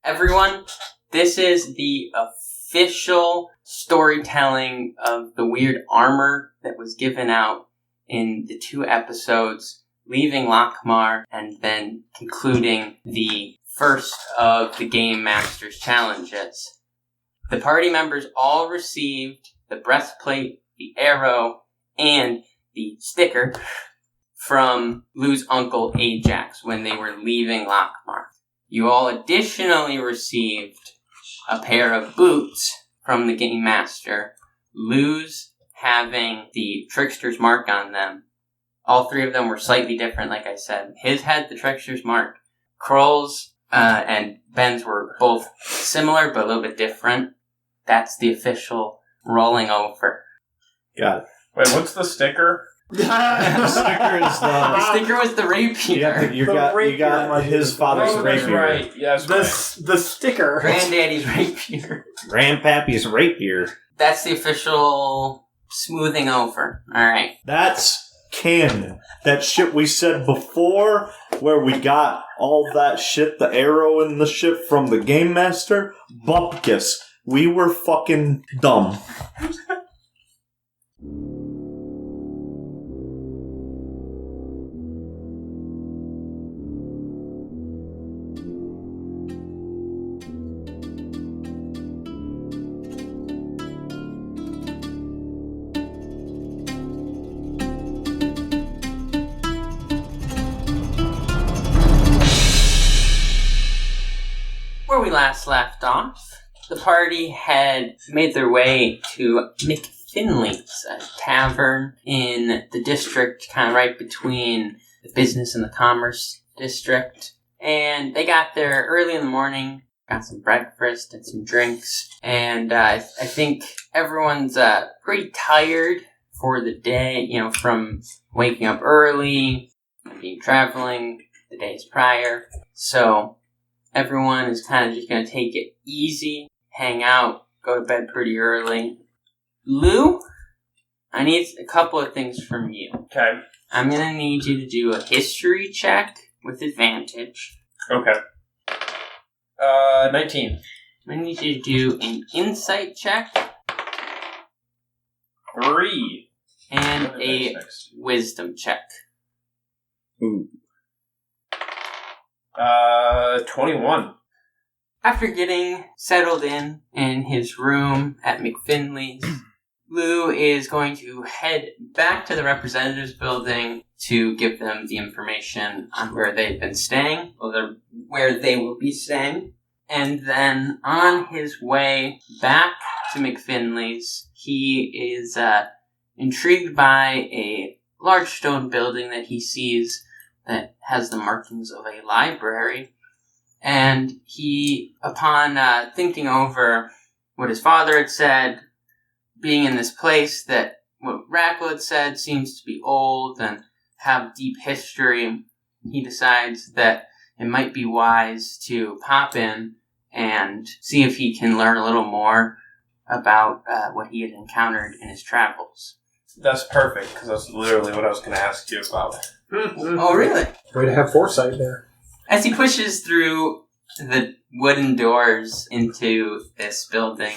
Everyone, this is the official storytelling of the weird armor that was given out in the 2 episodes, leaving Lockmar and then concluding the first of the Game Master's challenges. The party members all received the breastplate, the arrow, and the sticker from Llew's uncle Ajax when they were leaving Lockmar. You all additionally received a pair of boots from the Game Master, Llew's having the Trickster's mark on them. All 3 of them were slightly different, like I said. His had the Trickster's mark. Krohl's and Ben's were both similar, but a little bit different. That's the official rolling over. Got it. Wait, what's the sticker? The sticker is the sticker was the rapier. Yeah, you got his father's rapier. Right. Yes, the sticker. Granddaddy's rapier. Grandpappy's rapier. That's the official smoothing over. Alright. That's canon. That shit we said before, where we got all that shit, the arrow and the shit from the Game Master, bupkis. We were fucking dumb. Where we last left off, the party had made their way to McFinley's, a tavern in the district, kind of right between the business and the commerce district. And they got there early in the morning, got some breakfast and some drinks. And I think everyone's pretty tired for the day, from waking up early, being traveling the days prior. So everyone is kind of just going to take it easy, hang out, go to bed pretty early. Llew, I need a couple of things from you. Okay. I'm going to need you to do a history check with advantage. Okay. 19. I'm going to need you to do an insight check. 3. And a wisdom check. Ooh. 21. After getting settled in his room at McFinley's, Llew is going to head back to the representatives building to give them the information on where they've been staying, or where they will be staying. And then on his way back to McFinley's, he is intrigued by a large stone building that he sees that has the markings of a library. And he, upon thinking over what his father had said, being in this place that what Rackle had said seems to be old and have deep history, he decides that it might be wise to pop in and see if he can learn a little more about what he had encountered in his travels. That's perfect, because that's literally what I was going to ask you about. Oh, really? Way to have foresight there. As he pushes through the wooden doors into this building,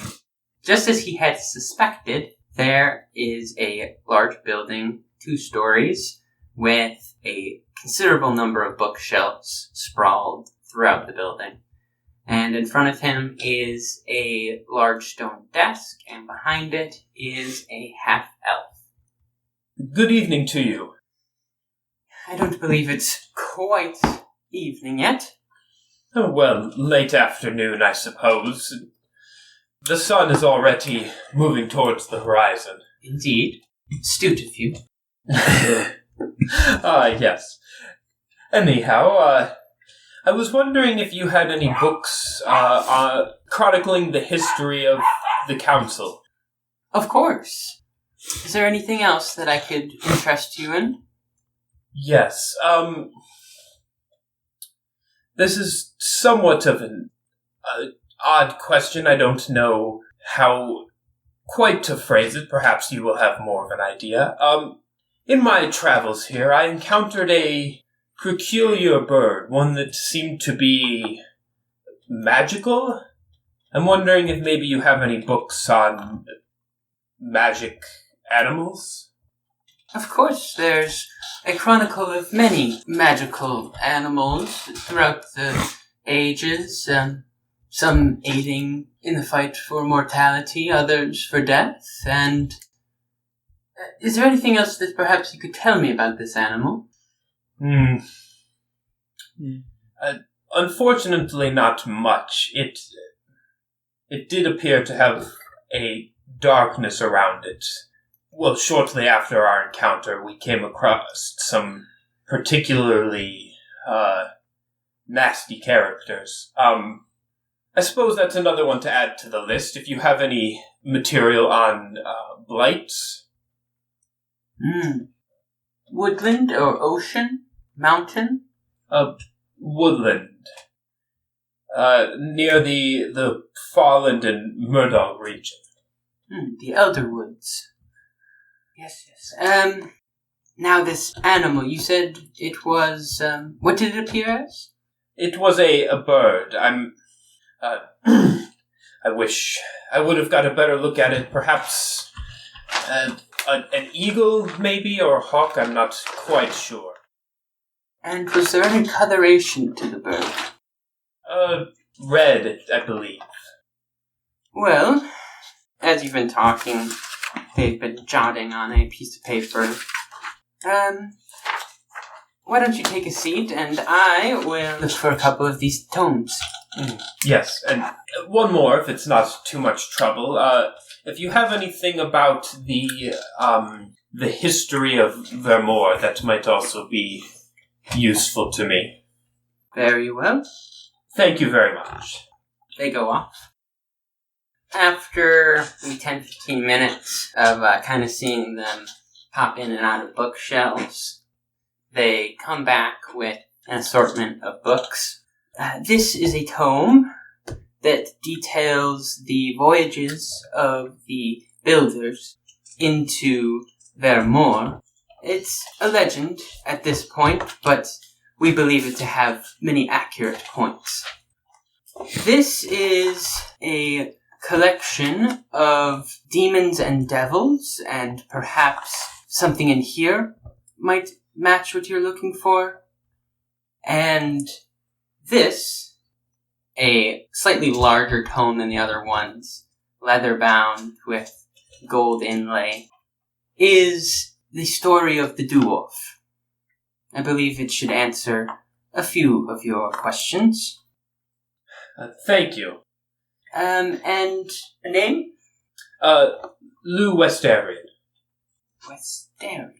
just as he had suspected, there is a large building, 2 stories, with a considerable number of bookshelves sprawled throughout the building. And in front of him is a large stone desk, and behind it is a half-elf. Good evening to you. I don't believe it's quite evening yet. Oh, well, late afternoon, I suppose. The sun is already moving towards the horizon. Indeed. Astute of you. Yes. Anyhow, I was wondering if you had any books chronicling the history of the council. Of course. Is there anything else that I could interest you in? Yes, this is somewhat of an odd question. I don't know how quite to phrase it. Perhaps you will have more of an idea. In my travels here, I encountered a peculiar bird, one that seemed to be magical? I'm wondering if maybe you have any books on magic animals? Of course, there's a chronicle of many magical animals throughout the ages, some aiding in the fight for mortality, others for death, and is there anything else that perhaps you could tell me about this animal? Unfortunately, not much. It did appear to have a darkness around it. Well, shortly after our encounter, we came across some particularly nasty characters. I suppose that's another one to add to the list. If you have any material on blights. Woodland or ocean? Mountain? Woodland. Near the Fallen and Murdoch region. The Elder Woods. Yes. Now this animal, you said it was, what did it appear as? It was a bird. I wish I would have got a better look at it. Perhaps an eagle, maybe, or a hawk. I'm not quite sure. And was there any coloration to the bird? Red, I believe. Well, as you've been talking, they've been jotting on a piece of paper. Why don't you take a seat, and I will look for a couple of these tomes. Yes, and one more, if it's not too much trouble. If you have anything about the history of Vermore, that might also be useful to me. Very well. Thank you very much. They go off. After maybe 10-15 minutes of kind of seeing them pop in and out of bookshelves, they come back with an assortment of books. This is a tome that details the voyages of the builders into Vermore. It's a legend at this point, but we believe it to have many accurate points. This is a collection of demons and devils, and perhaps something in here might match what you're looking for. And this, a slightly larger tome than the other ones, leather-bound with gold inlay, is the story of the dwarf. I believe it should answer a few of your questions. Thank you. And a name? Llew Westaryn. Westaryn.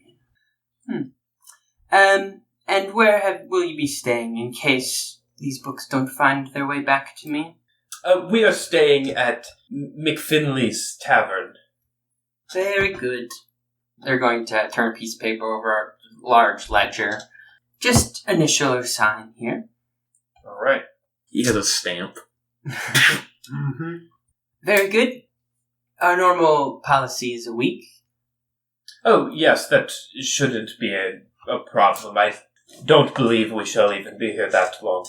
And where will you be staying in case these books don't find their way back to me? We are staying at McFinley's Tavern. Very good. They're going to turn a piece of paper over a large ledger. Just initial or sign here. All right. He has a stamp. Mm-hmm. Very good. Our normal policy is a week. Oh, yes, that shouldn't be a problem. I don't believe we shall even be here that long.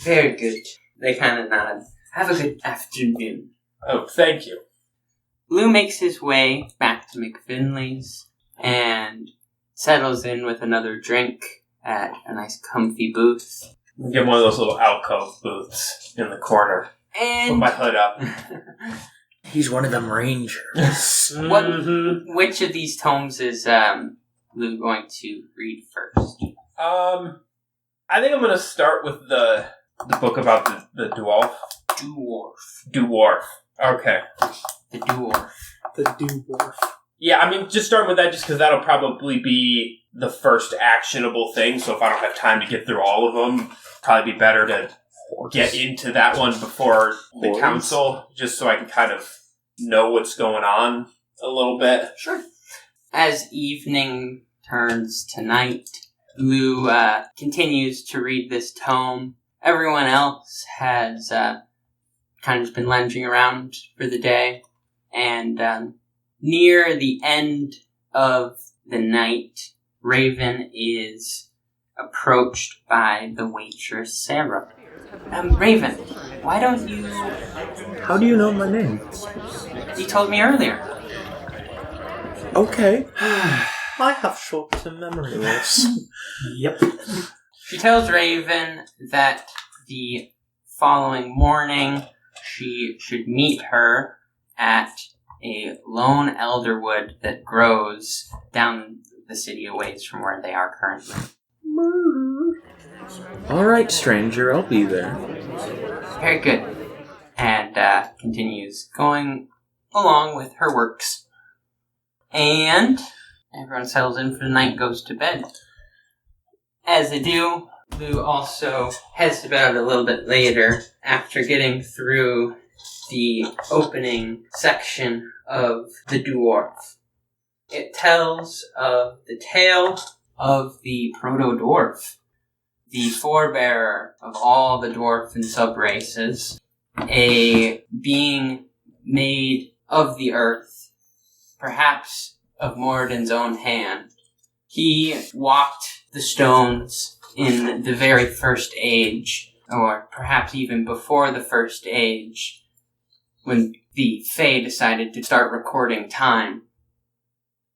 Very good. They kind of nod. Have a good afternoon. Oh, thank you. Llew makes his way back to McFinley's and settles in with another drink at a nice comfy booth. Get one of those little alcove booths in the corner. And Put my hood up. He's one of them rangers. Which of these tomes is Llew going to read first? I think I'm going to start with the book about the dwarf. Dwarf. Okay. The dwarf. The dwarf. Yeah, I mean, just start with that just because that'll probably be the first actionable thing, so if I don't have time to get through all of them, probably be better to get into that one before the council, just so I can kind of know what's going on a little bit. Sure. As evening turns to night, Llew continues to read this tome. Everyone else has kind of just been lounging around for the day, and near the end of the night, Raven is approached by the waitress Sara. Raven, why don't you... How do you know my name? You told me earlier. Okay. I have short-term memory loss. Yep. She tells Raven that the following morning she should meet her at a lone elderwood that grows down the city a ways from where they are currently. Alright, stranger, I'll be there. Very good. And continues going along with her works. And everyone settles in for the night and goes to bed. As they do, Llew also heads to bed a little bit later after getting through the opening section of the dwarf. It tells of the tale of the proto-dwarf, the forebearer of all the dwarf and sub-races, a being made of the earth, perhaps of Moradin's own hand. He walked the stones in the very first age, or perhaps even before the first age, when the Fae decided to start recording time.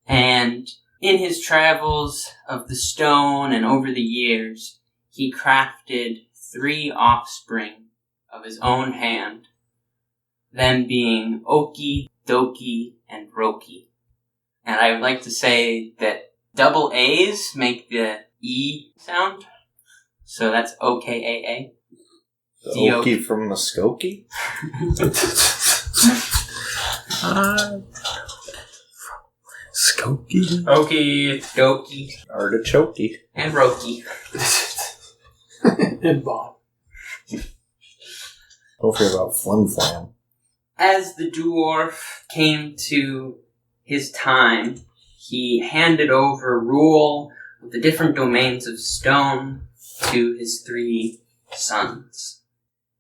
And in his travels of the stone and over the years, he crafted 3 offspring of his own hand, them being Oki, Doki, and Roki. And I would like to say that double A's make the E sound, so that's O-K-A-A. The Oki from Muskokie? Skokie. Okie. Doki, Artichokey. and Roki. And Bob. Don't forget about Flim Flam. As the dwarf came to his time, he handed over rule of the different domains of stone to his 3 sons.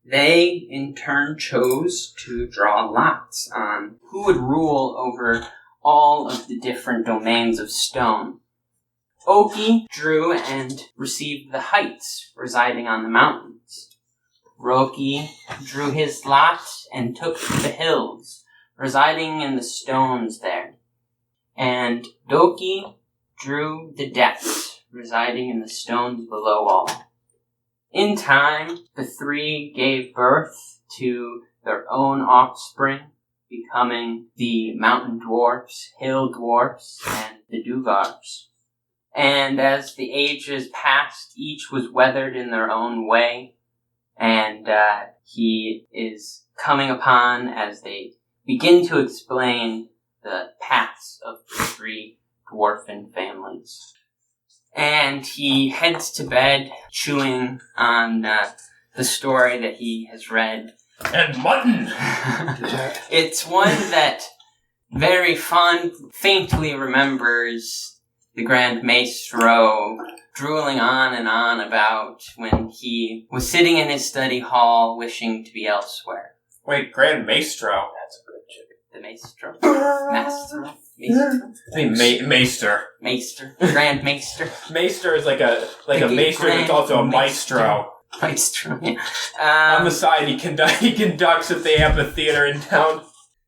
They, in turn, chose to draw lots on who would rule over all of the different domains of stone. Oki drew and received the heights residing on the mountains. Roki drew his lot and took the hills, residing in the stones there. And Doki drew the depths, residing in the stones below all. In time, the 3 gave birth to their own offspring, becoming the mountain dwarfs, hill dwarfs, and the Dugars. And as the ages passed, each was weathered in their own way, and he is coming upon, as they begin to explain, the paths of the 3 dwarfen families. And he heads to bed, chewing on the story that he has read. And mutton! It's one that very faintly remembers the Grand Maestro drooling on and on about when he was sitting in his study hall wishing to be elsewhere. Wait, Grand Maestro? That's a good chick. The Maestro? Maestro? Maestro? I mean, Maester. Maester. Grand Maester. Maester is like a maester that's also a maestro. Maestro, yeah. On the side, he conducts at the amphitheater in town.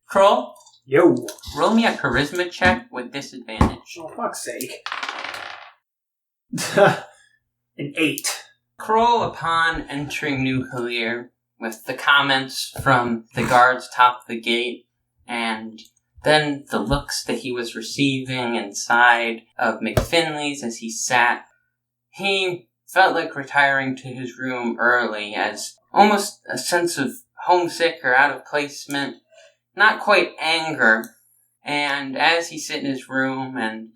Krohl, Yo. roll me a charisma check with disadvantage. Oh, fuck's sake. An 8. Krohl, upon entering New Kalir, with the comments from the guards atop the gate, and then the looks that he was receiving inside of McFinley's as he sat, he felt like retiring to his room early, as almost a sense of homesick or out of placement, not quite anger. And as he sits in his room and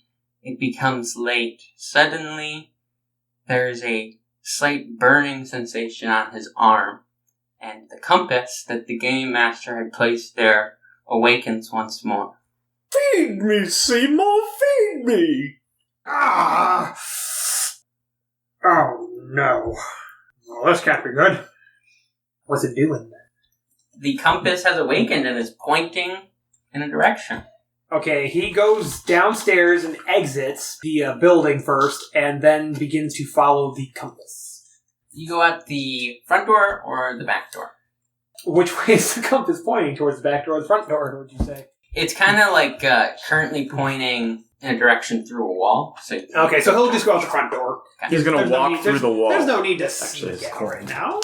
it becomes late, suddenly there's a slight burning sensation on his arm, and the compass that the game master had placed there awakens once more. Feed me, Seymour, feed me! Ah! Oh, no. Well, this can't be good. What's it doing? The compass has awakened and is pointing in a direction. Okay, he goes downstairs and exits the building first, and then begins to follow the compass. You go out the front door or the back door? Which way is the compass pointing? Towards the back door or the front door, would you say? It's kind of like currently pointing in a direction through a wall. So Okay, so he'll just go out the front door. He's going to walk through the wall. There's no need to sneak out right now.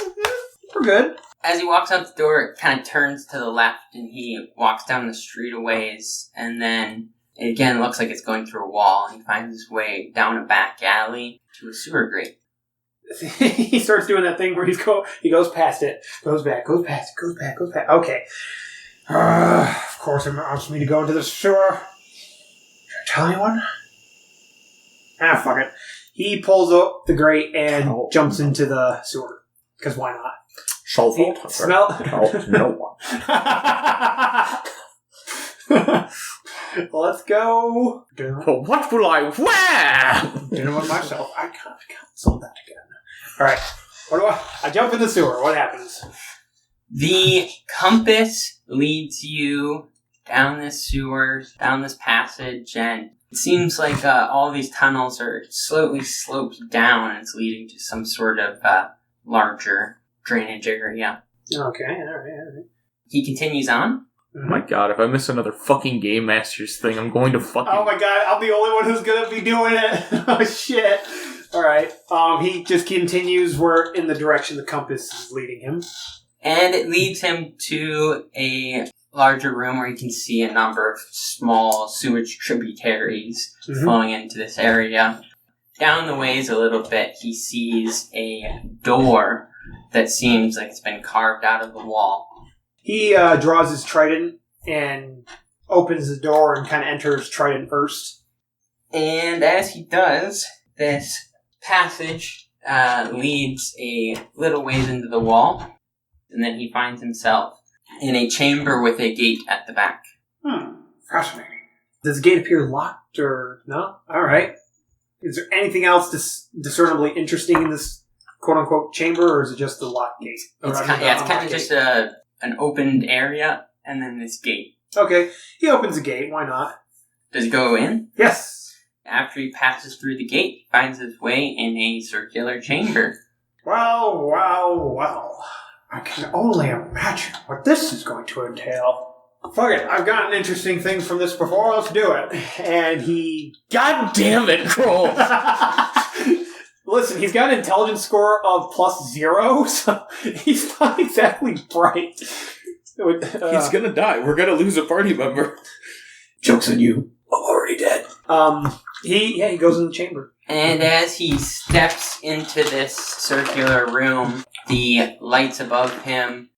We're good. As he walks out the door, it kind of turns to the left, and he walks down the street a ways, and then it again looks like it's going through a wall, and he finds his way down a back alley to a sewer grate. He starts doing that thing where he goes past it, goes back, goes past it, goes back, goes back. Okay. Of course it wants me to go into the sewer. Should I tell anyone? Fuck it. He pulls up the grate and jumps into the sewer. Because why not? Shuffle. Smell. No one. Let's go. Well, what will I wear? Doing it myself. I can't solve that again. Alright. What do I jump in the sewer. What happens? The compass leads you down this sewer, down this passage, and it seems like all these tunnels are slowly sloped down, and it's leading to some sort of larger drainage area. Okay, alright. He continues on. Oh my god, if I miss another fucking Game Masters thing, I'm going to fucking... Oh my god, I'm the only one who's gonna be doing it. Oh shit. Alright. He just continues in the direction the compass is leading him. And it leads him to a larger room where you can see a number of small sewage tributaries flowing into this area. Down the ways a little bit, he sees a door that seems like it's been carved out of the wall. He draws his trident and opens the door and kind of enters trident first. And as he does, this passage leads a little ways into the wall, and then he finds himself in a chamber with a gate at the back. Fascinating. Does the gate appear locked or no? Alright. Is there anything else discernibly interesting in this quote-unquote chamber, or is it just the locked gate? It's kind of just an opened area, and then this gate. Okay, he opens the gate, why not? Does he go in? Yes! After he passes through the gate, he finds his way in a circular chamber. Well. I can only imagine what this is going to entail. Fuck it, I've gotten interesting things from this before, let's do it. And he... God damn it, Krohl! Listen, he's got an intelligence score of +0, so he's not exactly bright. He's gonna die. We're gonna lose a party member. Joke's on you. I'm already dead. He goes in the chamber. And as he steps into this circular room, the lights above him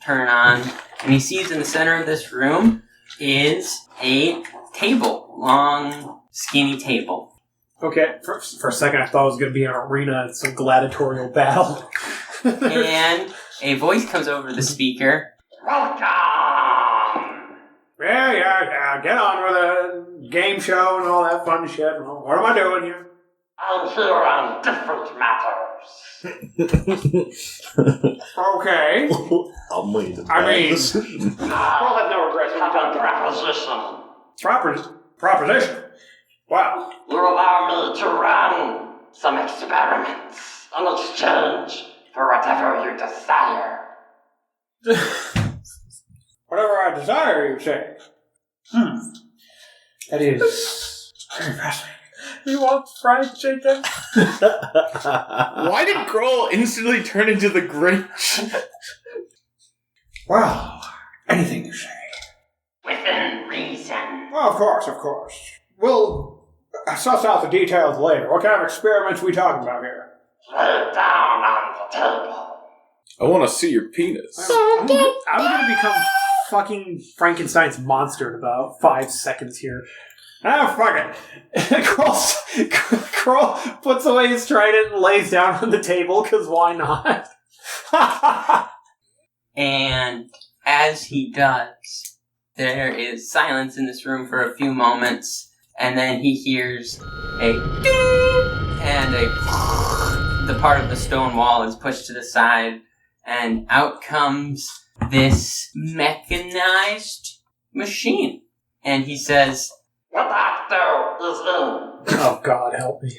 turn on, and he sees in the center of this room is a table. Long, skinny table. Okay, for a second I thought it was going to be an arena and some gladiatorial battle. And a voice comes over the speaker. Welcome! Yeah, get on with it. Game show and all that fun shit. What am I doing here? I'm here on different matters. Okay. I'm waiting. I'll have no regrets. Have a proposition. Proposition? Wow. You allow me to run some experiments in exchange for whatever you desire. Whatever I desire, you say? That is very fascinating. He wants fried chicken. Why did Krohl instantly turn into the Grinch? Well, anything you say. Within reason. Well, of course. We'll suss out the details later. What kind of experiments are we talking about here? Lay down on the table. I want to see your penis. I'm going to become fucking Frankenstein's monster in about 5 seconds here. Fuck it. Krohl puts away his trident and lays down on the table, because why not? And as he does, there is silence in this room for a few moments, and then he hears a ding, and the part of the stone wall is pushed to the side, and out comes this mechanized machine. And he says, The doctor is in. Oh, God, help me.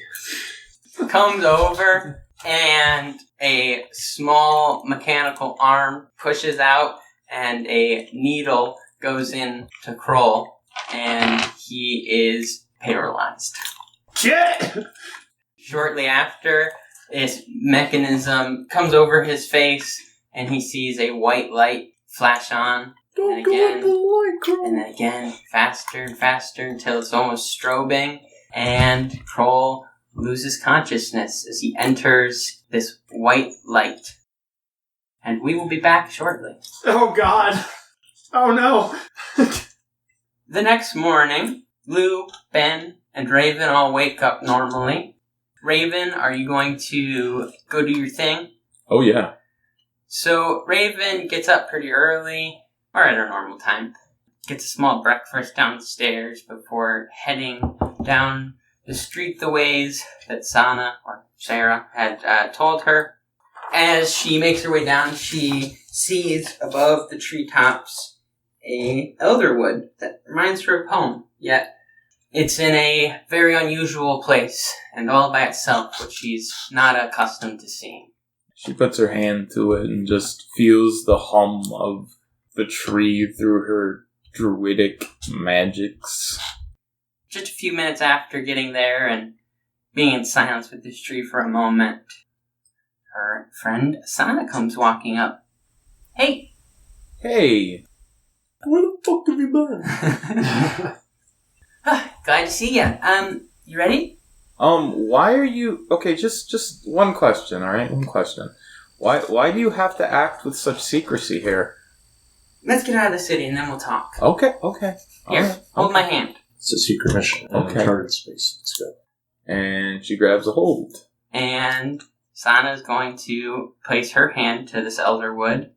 comes over and a small mechanical arm pushes out, and a needle goes in to Krohl, and he is paralyzed. Shit! Shortly after, this mechanism comes over his face, and he sees a white light flash on, and again, and then again, faster and faster until it's almost strobing, and Krohl loses consciousness as he enters this white light. And we will be back shortly. Oh God! Oh no! The next morning, Llew, Ben, and Raven all wake up normally. Raven, are you going to go do your thing? Oh, yeah. So Raven gets up pretty early, or at her normal time, gets a small breakfast downstairs before heading down the street the ways that Sara had told her. As she makes her way down, she sees above the treetops a elderwood that reminds her of home, yet it's in a very unusual place and all by itself, which she's not accustomed to seeing. She puts her hand to it and just feels the hum of the tree through her druidic magics. Just a few minutes after getting there and being in silence with this tree for a moment, her friend Sana comes walking up. Hey! Hey! Where the fuck have you been? Glad to see ya. You ready? Why are you... Okay, just one question, alright? One question. Why do you have to act with such secrecy here? Let's get out of the city and then we'll talk. Okay. Here, hold my hand. It's a secret mission in uncharted space. Let's go. And she grabs a hold. And Sana is going to place her hand to this elderwood,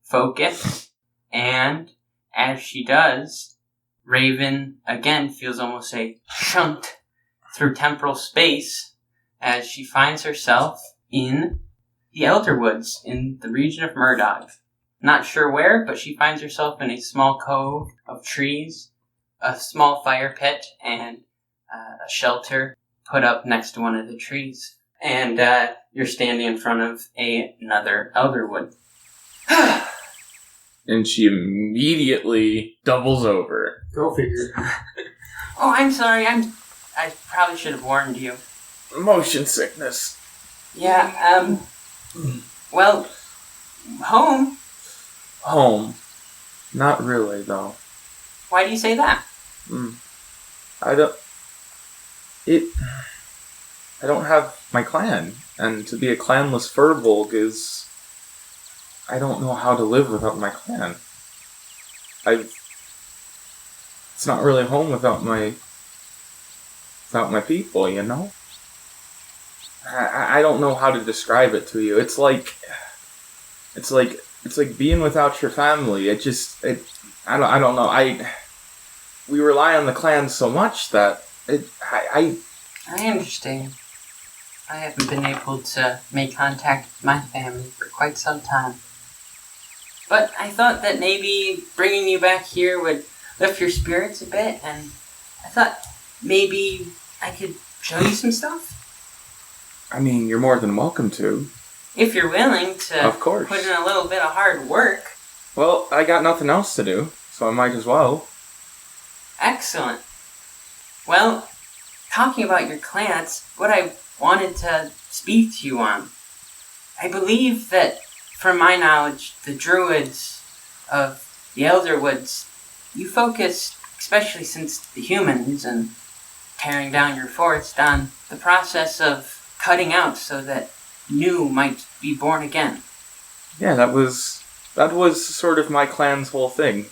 focus, and as she does, Raven again feels almost a shunt through temporal space as she finds herself in the Elderwoods in the region of Murdog. Not sure where, but she finds herself in a small cove of trees, a small fire pit, and a shelter put up next to one of the trees. And you're standing in front of another Elderwood. And she immediately doubles over. Go figure. Oh, I'm sorry. I probably should have warned you. Motion sickness. Yeah, well, home. Home. Not really, though. Why do you say that? I don't have my clan, and to be a clanless Furbolg is... I don't know how to live without my clan. It's not really home without my people, you know? I don't know how to describe it to you. It's like being without your family. I don't know. We rely on the clan so much that I understand. I haven't been able to make contact with my family for quite some time. But I thought that maybe bringing you back here would lift your spirits a bit, and I thought maybe I could show you some stuff. I mean, you're more than welcome to. If you're willing to of course. Put in a little bit of hard work. Well, I got nothing else to do, so I might as well. Excellent. Well, talking about your clan, that's what I wanted to speak to you on. I believe that, from my knowledge, the druids of the Elderwoods, you focus, especially since the humans and tearing down your forest, on the process of cutting out so that new might be born again. Yeah, that was sort of my clan's whole thing.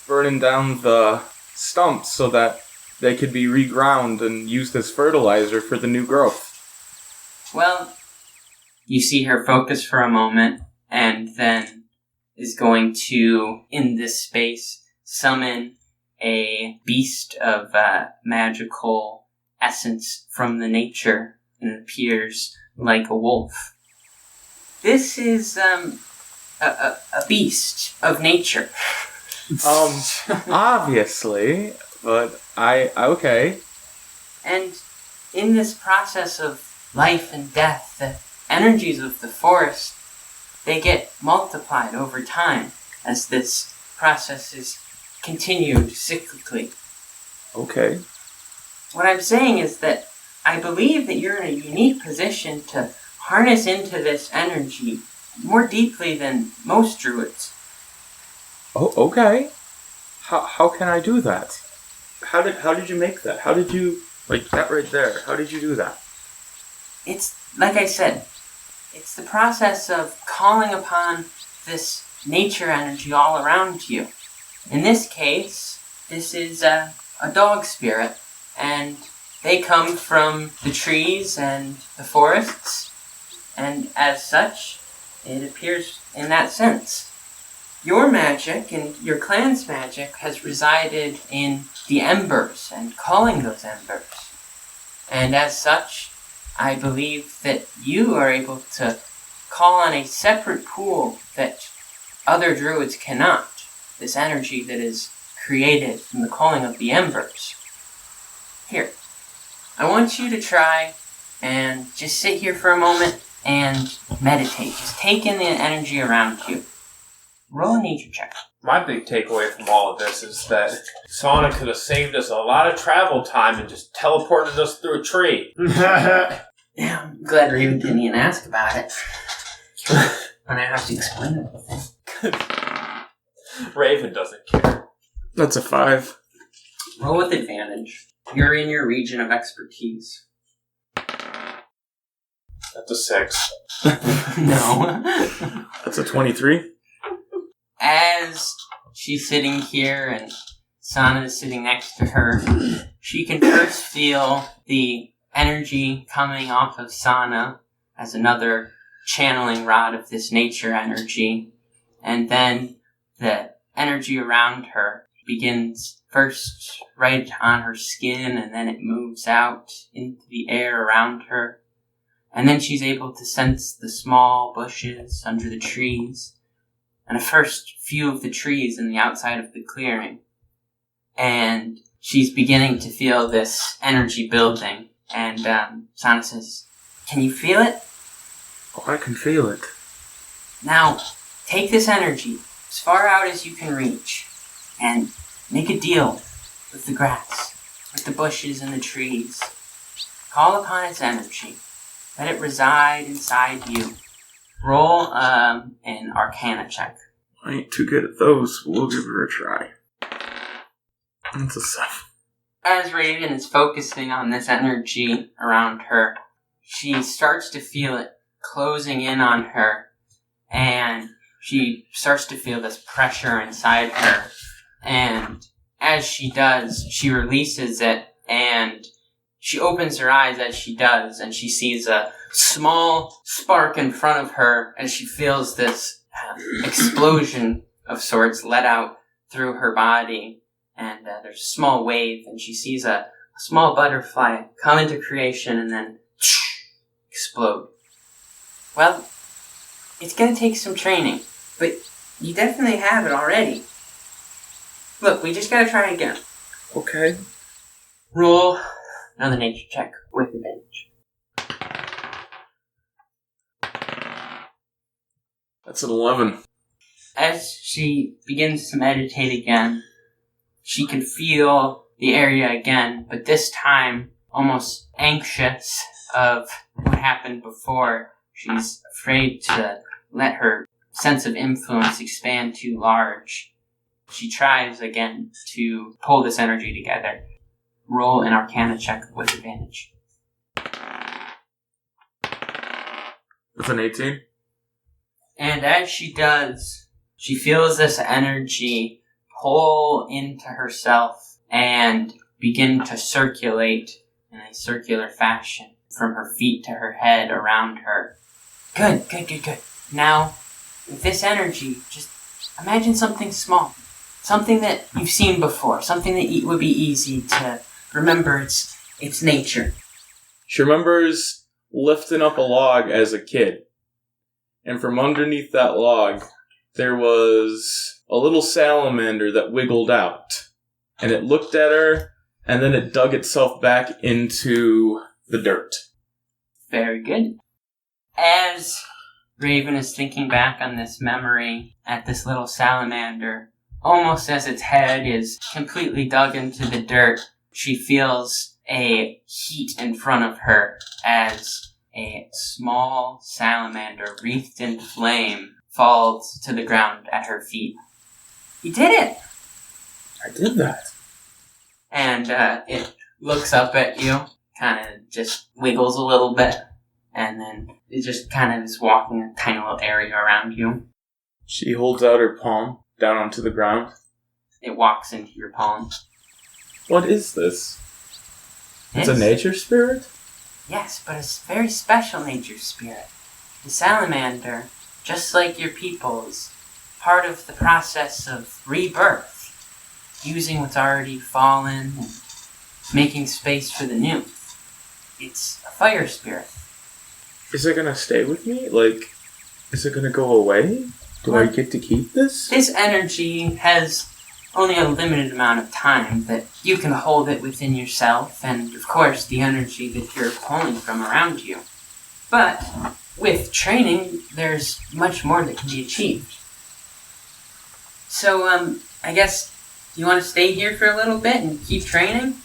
Burning down the stumps so that they could be reground and used as fertilizer for the new growth. Well, you see her focus for a moment, and then is going to, in this space, summon a beast of magical essence from the nature, and it appears like a wolf. This is a beast of nature. Obviously, but okay. And in this process of life and death, the energies of the forest, they get multiplied over time as this process is continued cyclically. Okay. What I'm saying is that I believe that you're in a unique position to harness into this energy more deeply than most druids. Oh, okay. How can I do that? How did you make that? How did you, like that right there, how did you do that? It's, like I said, it's the process of calling upon this nature energy all around you. In this case, this is a dog spirit, and they come from the trees and the forests, and as such, it appears in that sense. Your magic and your clan's magic has resided in the embers and calling those embers. And as such, I believe that you are able to call on a separate pool that other druids cannot. This energy that is created from the calling of the embers. Here, I want you to try and just sit here for a moment and meditate. Just take in the energy around you. Roll a nature check. My big takeaway from all of this is that Sana could have saved us a lot of travel time and just teleported us through a tree. Yeah, I'm glad Raven didn't even ask about it. When I have to explain it. Raven doesn't care. That's a 5. Roll with advantage. You're in your region of expertise. That's a 6. No. That's a 23. As she's sitting here and Sana is sitting next to her, she can first feel the energy coming off of Sana as another channeling rod of this nature energy. And then the energy around her begins first right on her skin, and then it moves out into the air around her. And then she's able to sense the small bushes under the trees, and a first few of the trees in the outside of the clearing. And she's beginning to feel this energy building. And Sana says, "Can you feel it? Oh, I can feel it. Now, take this energy as far out as you can reach, and make a deal with the grass, with the bushes and the trees. Call upon its energy. Let it reside inside you. Roll an Arcana check." I ain't too good at those. We'll give her a try. That's a 7. As Raven is focusing on this energy around her, she starts to feel it closing in on her, and she starts to feel this pressure inside her. And as she does, she releases it, and she opens her eyes as she does, and she sees a small spark in front of her, and she feels this explosion of sorts let out through her body. And there's a small wave, and she sees a small butterfly come into creation and then explode. Well, it's going to take some training, but you definitely have it already. Look, we just got to try again. Okay. Roll another nature check with advantage. That's an 11. As she begins to meditate again, she can feel the area again, but this time almost anxious of what happened before. She's afraid to let her sense of influence expand too large. She tries again to pull this energy together. Roll an Arcana check with advantage. That's an 18. And as she does, she feels this energy pull into herself and begin to circulate in a circular fashion from her feet to her head around her. Good. Now, with this energy, just imagine something small. Something that you've seen before. Something that would be easy to remember its nature. She remembers lifting up a log as a kid. And from underneath that log, there was a little salamander that wiggled out. And it looked at her, and then it dug itself back into the dirt. Very good. As Raven is thinking back on this memory at this little salamander, almost as its head is completely dug into the dirt, she feels a heat in front of her as a small salamander wreathed in flame falls to the ground at her feet. You did it! I did that. And it looks up at you, kind of just wiggles a little bit, and then it just kind of is walking a tiny little area around you. She holds out her palm down onto the ground. It walks into your palm. What is this? It's a nature spirit? Yes, but it's a very special nature spirit. The salamander, just like your people, is part of the process of rebirth, using what's already fallen and making space for the new. It's a fire spirit. Is it gonna stay with me? Like, is it gonna go away? Do I get to keep this? This energy has only a limited amount of time that you can hold it within yourself, and of course the energy that you're pulling from around you. But with training, there's much more that can be achieved. So, I guess you want to stay here for a little bit and keep training?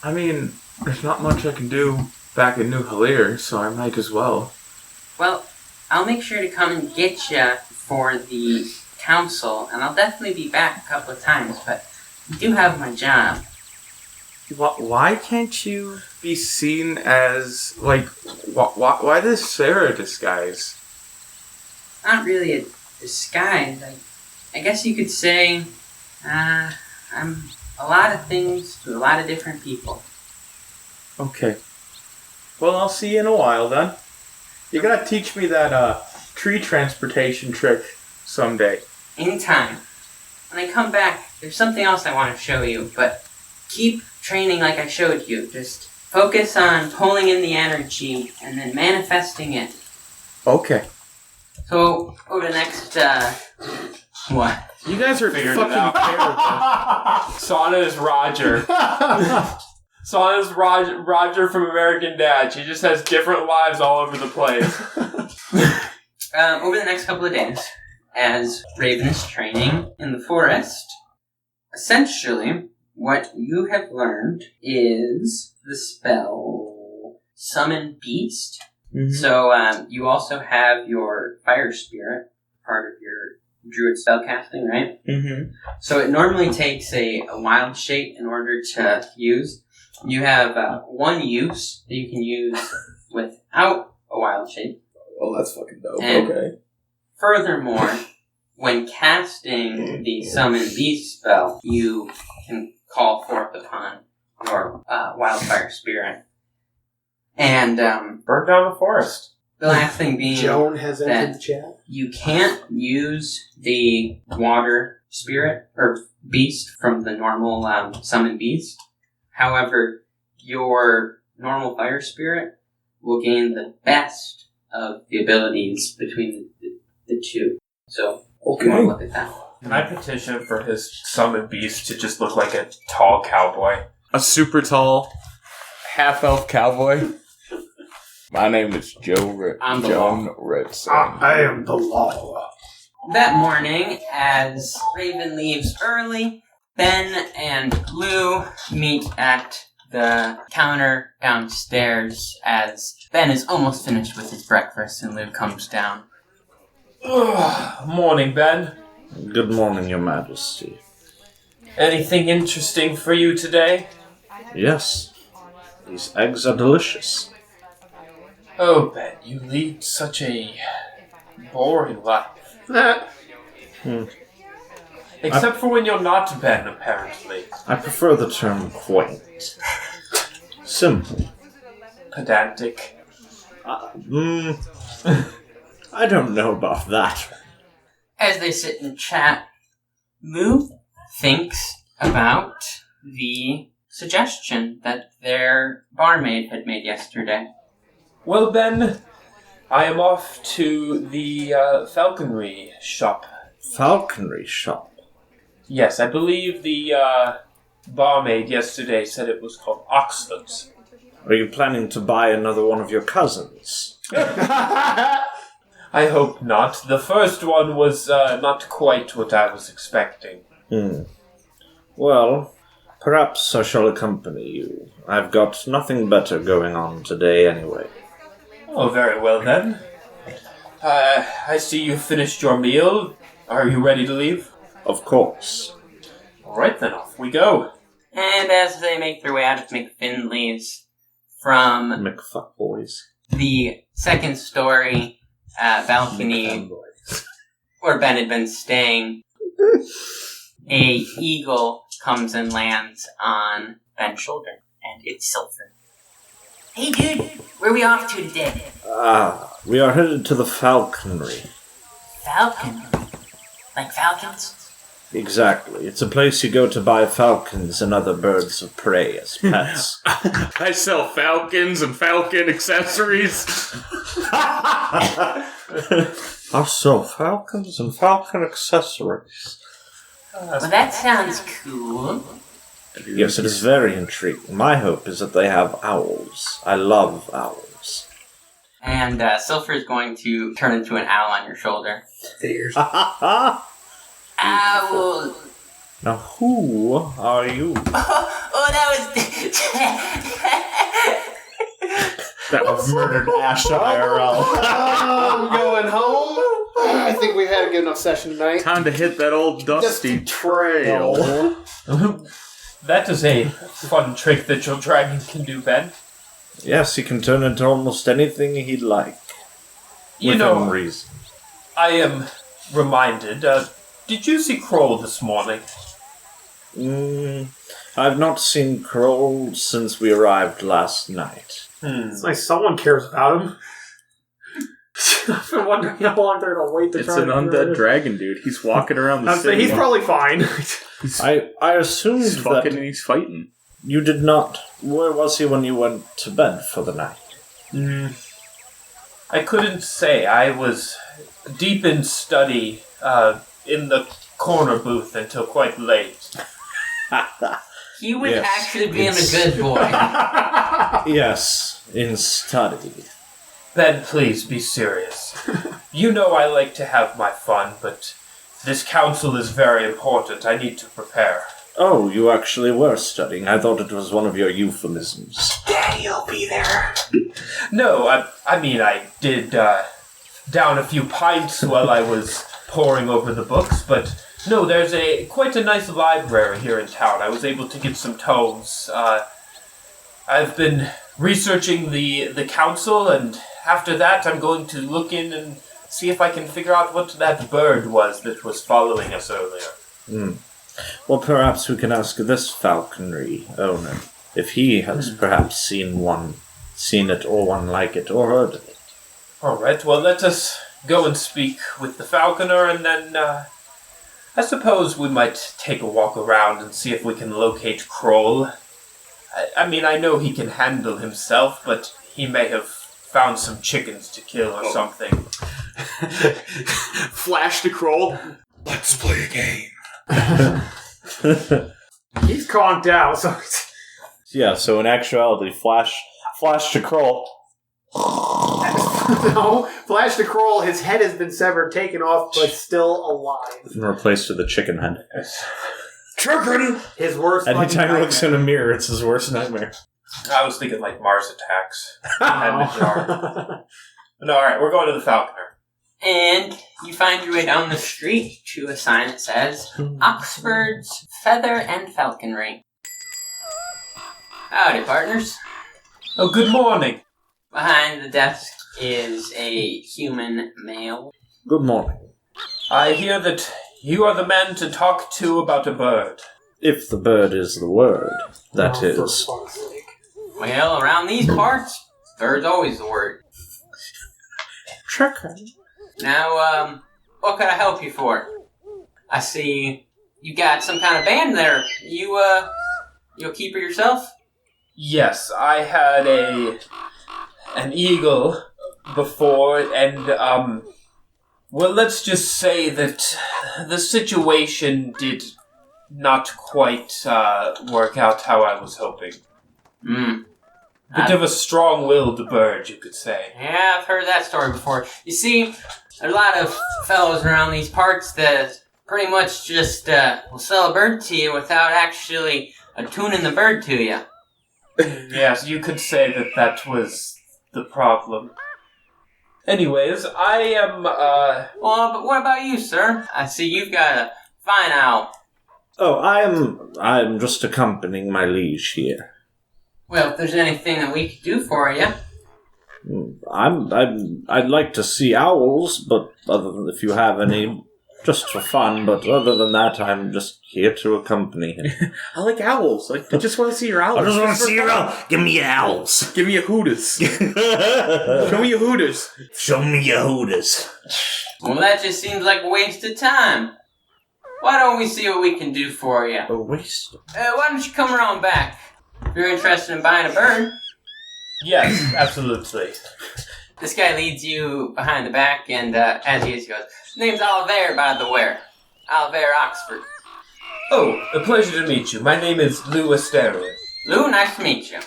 I mean, there's not much I can do back in New Hallier, so I might as well. Well, I'll make sure to come and get you for the council, and I'll definitely be back a couple of times, but you do have my job. Why can't you be seen as, like, why this Sara disguise? Not really a disguise. I guess you could say I'm a lot of things to a lot of different people. Okay. Well, I'll see you in a while then. You gotta teach me that tree transportation trick someday. Anytime. When I come back, there's something else I want to show you, but keep training like I showed you. Just focus on pulling in the energy and then manifesting it. Okay. So, over the next, what? You guys are Figured fucking it out. terrible. Sana is Roger. Sana's Roger from American Dad. She just has different lives all over the place. Over the next couple of days, as Raven is training in the forest, essentially, what you have learned is the spell Summon Beast. Mm-hmm. So, you also have your Fire Spirit, part of your Druid spellcasting, right? Mm-hmm. So it normally takes a wild shape in order to use. You have one use that you can use without a wild shape. Oh, that's fucking dope. And okay. Furthermore, when casting the Summon Beast spell, you can call forth upon your Wildfire Spirit. And Burn down the forest. the last thing being Joan has entered that the chat. you can't use the Water Spirit or Beast from the normal Summon Beast. However, your normal Fire Spirit will gain the best of the abilities between the two. So, if you want to look at that. Can I petition for his summon beast to just look like a tall cowboy? A super tall, half-elf cowboy. My name is I'm the Joan Redson. I am the law. That morning, as Raven leaves early, Ben and Llew meet at the counter downstairs as Ben is almost finished with his breakfast and Llew comes down. Morning, Ben. Good morning, Your Majesty. Anything interesting for you today? Yes, these eggs are delicious. Oh, Ben, you lead such a boring life. Except for when you're not Ben, apparently. I prefer the term quaint. Simple. Pedantic. I don't know about that. As they sit and chat, Llew thinks about the suggestion that their barmaid had made yesterday. Well, Ben, I am off to the falconry shop. Falconry shop. Yes, I believe the barmaid yesterday said it was called Oxford's. Are you planning to buy another one of your cousins? I hope not. The first one was not quite what I was expecting. Well, perhaps I shall accompany you. I've got nothing better going on today anyway. Oh, very well then. I see you finished your meal. Are you ready to leave? Of course. Alright then, off we go. And as they make their way out of McFinley's from McFuckboys. the second story balcony where Ben had been staying, a eagle comes and lands on Ben's shoulder, and it's Sylpher. Hey dude, where are we off to today? We are headed to the falconry. Falcon? Like falcons? Exactly. It's a place you go to buy falcons and other birds of prey as pets. I sell falcons and falcon accessories. I sell falcons and falcon accessories. Well, that sounds cool. Yes, it is very intriguing. My hope is that they have owls. I love owls. And Sylpher is going to turn into an owl on your shoulder. Owl! Now, who are you? Oh, that That was murdered Ash IRL. I'm going home. I think we've had a good enough session tonight. Time to hit that old dusty trail. That is a fun trick that your dragon can do, Ben. Yes, he can turn into almost anything he'd like. You Within know, reason. I am reminded, did you see Krohl this morning? I've not seen Krohl since we arrived last night. It's nice someone cares about him. I've been wondering how long they're going to wait to It's try an to undead dragon, dude. He's walking around the city. He's probably fine. I assumed He's fucking that and he's fighting. you did not... Where was he when you went to bed for the night? I couldn't say. I was deep in study, in the corner booth until quite late. He was Yes, actually being it's- a good boy. Yes, in study. Ben, please be serious. You know I like to have my fun, but this council is very important. I need to prepare. Oh, you actually were studying. I thought it was one of your euphemisms. Daddy'll be there. No, I mean, I did down a few pints while I was poring over the books, but no, there's quite a nice library here in town. I was able to get some tomes. I've been researching the council, and after that I'm going to look in and see if I can figure out what that bird was that was following us earlier. Well, perhaps we can ask this falconry owner if he has perhaps seen it or one like it, or heard of it. Alright, well, let us go and speak with the falconer, and then I suppose we might take a walk around and see if we can locate Krohl. I mean, I know he can handle himself, but he may have found some chickens to kill or something. Flash to Krohl. Let's play a game. He's conked out, so... Yeah, so in actuality, Flash to Kroll. No, Flash to Kroll, his head has been severed, taken off, but still alive. And replaced with a chicken head. Chicken! His worst Anytime he looks in a mirror, it's his worst nightmare. I was thinking like Mars Attacks. Head in a jar. No, alright, we're going to the falconer. And you find your way down the street to a sign that says Oxford's Feather and Falconry. Howdy, partners. Oh, good morning. Behind the desk is a human male. Good morning. I hear that you are the man to talk to about a bird. If the bird is the word, that is. For fuck's sake. Well, around these parts, bird's always the word. Chicken. Now, what can I help you for? I see you got some kind of band there. You a keeper yourself? Yes, I had an eagle before, and, well, let's just say that the situation did not quite, work out how I was hoping. Bit of a strong-willed bird, you could say. Yeah, I've heard that story before. You see, there's a lot of fellows around these parts that pretty much just will sell a bird to you without actually attuning the bird to you. Yes, you could say that was the problem. Anyways, I am, Well, but what about you, sir? I see you've got a fine owl. Oh, I'm just accompanying my liege here. Well, if there's anything that we could do for you. I'd like to see owls, but other than if you have any, just for fun. But other than that, I'm just here to accompany him. I like owls. I just want to see your owls. I just want to see your owls. Give me your owls. Give me a hooters. Show me your hooters. Show me your hooters. Well, that just seems like a waste of time. Why don't we see what we can do for you? A waste. Why don't you come around back? If you're interested in buying a bird. yes, absolutely. This guy leads you behind the back, and as he goes, name's Olivair, by the way. Olivair, Oxford. Oh, a pleasure to meet you. My name is Llew Westaryn. Lou, nice to meet you.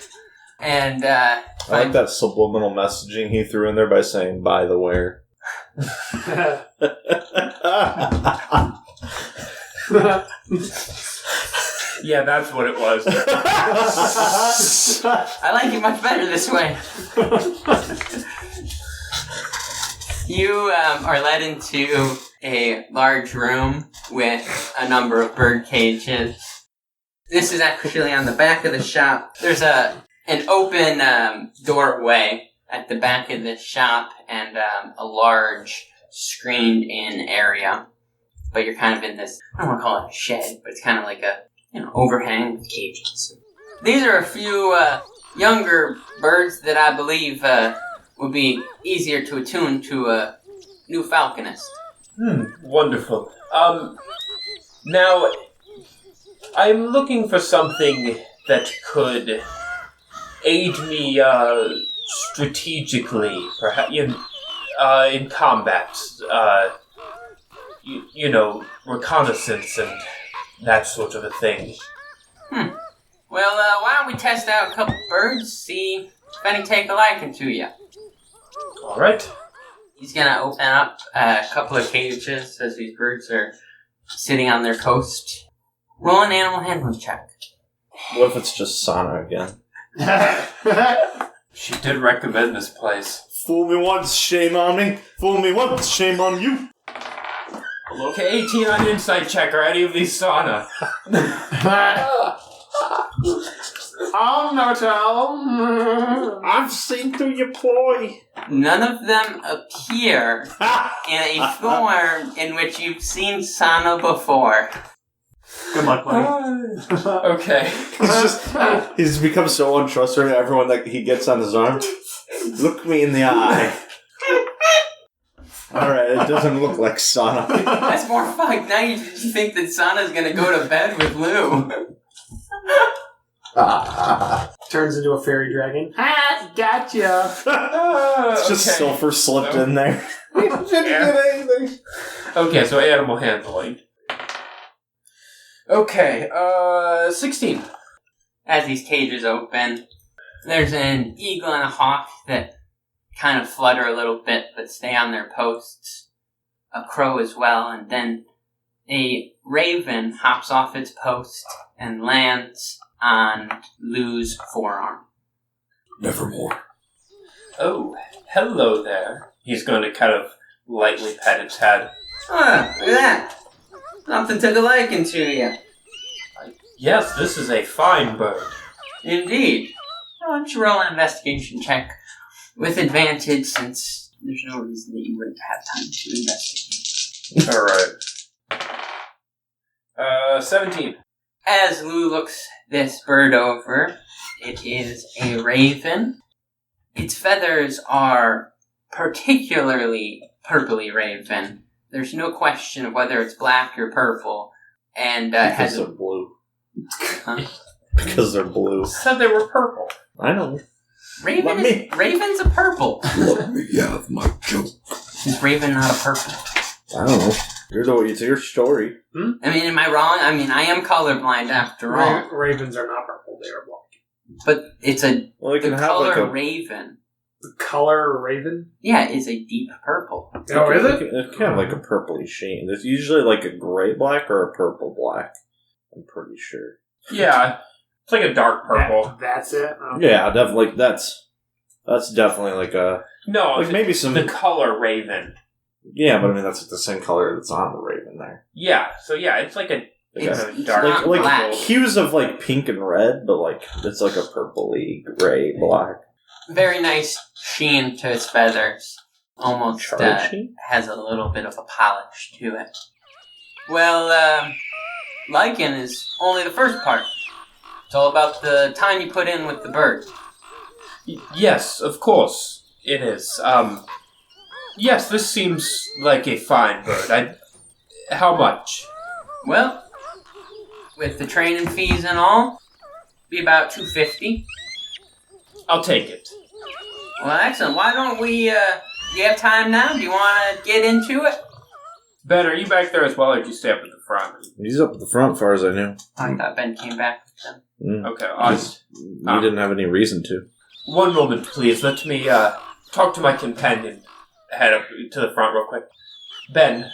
And, I like that subliminal messaging he threw in there by saying, by the way. Yeah, that's what it was. I like it much better this way. You are led into a large room with a number of bird cages. This is actually on the back of the shop. There's an open doorway at the back of the shop and a large screened-in area. But you're kind of in this, I don't want to call it a shed, but it's kind of like a overhang with cages. These are a few younger birds that I believe would be easier to attune to a new falconist. Wonderful. Now, I'm looking for something that could aid me strategically, perhaps in combat. You know, reconnaissance and that sort of a thing. Well, why don't we test out a couple birds, see if any take a liking to you. Alright. He's gonna open up a couple of cages as these birds are sitting on their coast. Roll an animal handling check. What if it's just Sana again? She did recommend this place. Fool me once, shame on me. Fool me once, shame on you. Okay, 18 on insight check. Are any of these sauna? Oh, no, Tom. I've seen through your ploy. None of them appear in a form in which you've seen Sana before. Good luck, buddy. Okay. He's become so untrustworthy. Everyone that he gets on his arm, look me in the eye. Alright, it doesn't look like Sana. That's more fun. Now you think that Sana's gonna go to bed with Lou. Turns into a fairy dragon. Ah, gotcha. It's just Sylpher slipped in there. Didn't get anything. Okay, so animal handling. Okay, 16. As these cages open, there's an eagle and a hawk that kind of flutter a little bit but stay on their posts. A crow as well, and then a raven hops off its post and lands on Lou's forearm. Nevermore. Oh, hello there. He's going to kind of lightly pet its head. Ah, look at that. Something took a liking to you. Yes, this is a fine bird. Indeed. Why don't you roll an investigation check with advantage, since there's no reason that you wouldn't have time to investigate. Alright. 17. As Lou looks this bird over, it is a raven. Its feathers are particularly purpley raven. There's no question of whether it's black or purple. And Because they're blue. Huh? Because they're blue. Said they were purple. I know. Raven's a purple. Let me have my joke. Is Raven not a purple? I don't know. It's your story. I mean, am I wrong? I mean, I am colorblind after all. Ravens are not purple, they are black. But it's the can have color raven. The color raven? Yeah, is a deep purple. Oh, is it? It's kind of like a purpley sheen. It's usually like a gray-black or a purple-black. I'm pretty sure. Yeah, it's like a dark purple. That's it? Okay. Yeah, definitely. That's definitely like a... No, like maybe some... the color raven. Yeah, but I mean, that's like the same color that's on the raven there. Yeah, so yeah, it's like a It's dark like black. hues of like pink and red, but like it's like a purpley, gray, black. Very nice sheen to its feathers. Almost Sheen? has a little bit of a polish to it. Well, lichen is only the first part. It's all about the time you put in with the bird. Yes, of course, it is. Yes, this seems like a fine bird. How much? Well, with the training fees and all, be about $250. I'll take it. Well, excellent. Why don't we, do you have time now? Do you want to get into it? Ben, are you back there as well, or did you stay up at the front? He's up at the front, as far as I knew. I thought Ben came back with them. Okay, We didn't have any reason to. one moment, please. Let me talk to my companion. Head up to the front real quick. Ben,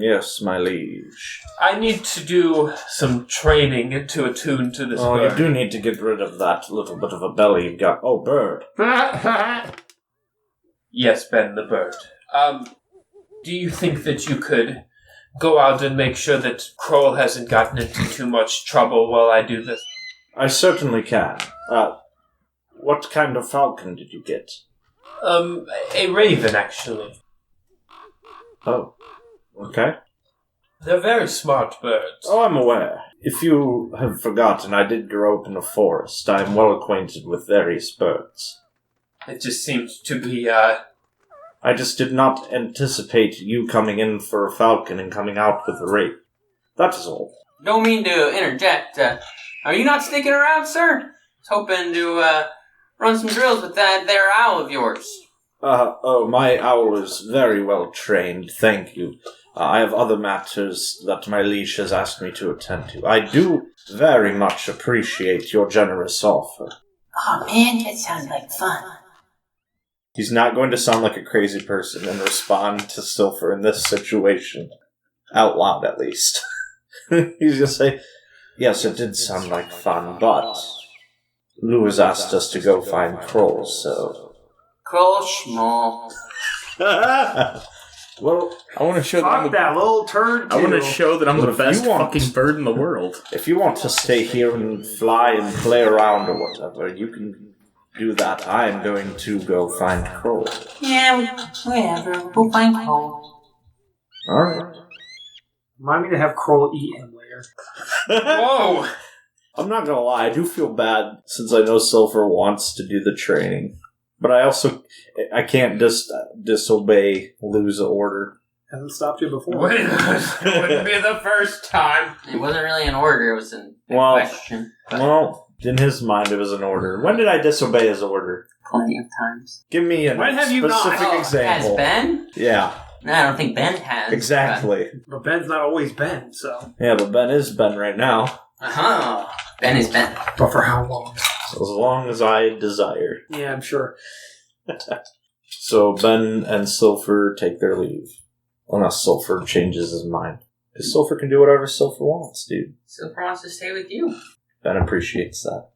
yes, my liege. I need to do some training to attune to this bird. You do need to get rid of that little bit of a belly you've got. Oh, bird. Yes, Ben, the bird. Do you think that you could go out and make sure that Krohl hasn't gotten into too much trouble while I do this? I certainly can. What kind of falcon did you get? A raven, actually. Oh, okay. They're very smart birds. Oh, I'm aware. If you have forgotten, I did grow up in a forest. I am well acquainted with various birds. It just seems to be, I just did not anticipate you coming in for a falcon and coming out with a raven. That is all. Don't mean to interject. Are you not sticking around, sir? I was hoping to, run some drills with that there owl of yours. My owl is very well trained, thank you. I have other matters that my liege has asked me to attend to. I do very much appreciate your generous offer. Oh man, that sounds like fun. He's not going to sound like a crazy person and respond to Sylpher in this situation. Out loud, at least. He's going to say, yes, it did sound like fun, but Llew has asked us to go find Krohl, so... Krohl schmoll. Well, I want to show Fuck that little turd, too. I want to show that I'm But the if best you want- fucking bird in the world. if you want to stay here and fly and play around or whatever, you can do that. I am going to go find Krohl. Yeah, whatever. We'll find Krohl. Alright. Remind me to have Kroll eat him later. Whoa! I'm not gonna lie, I do feel bad since I know Sylpher wants to do the training. But I can't disobey Lew's order. Hasn't stopped you before. It wouldn't be the first time. It wasn't really an order, it was a Well, question. But Well, in his mind it was an order. When did I disobey his order? plenty of times. Give me a When have you not? specific Oh, example. has Ben? Yeah, No, I don't think Ben has. exactly. But Ben's not always Ben, so. Yeah, but Ben is Ben right now. Uh-huh. Ben is Ben. But for how long? As long as I desire. Yeah, I'm sure. So Ben and Sylpher take their leave. Unless Sylpher changes his mind. Because Sylpher can do whatever Sylpher wants, dude. Sylpher wants to stay with you. Ben appreciates that.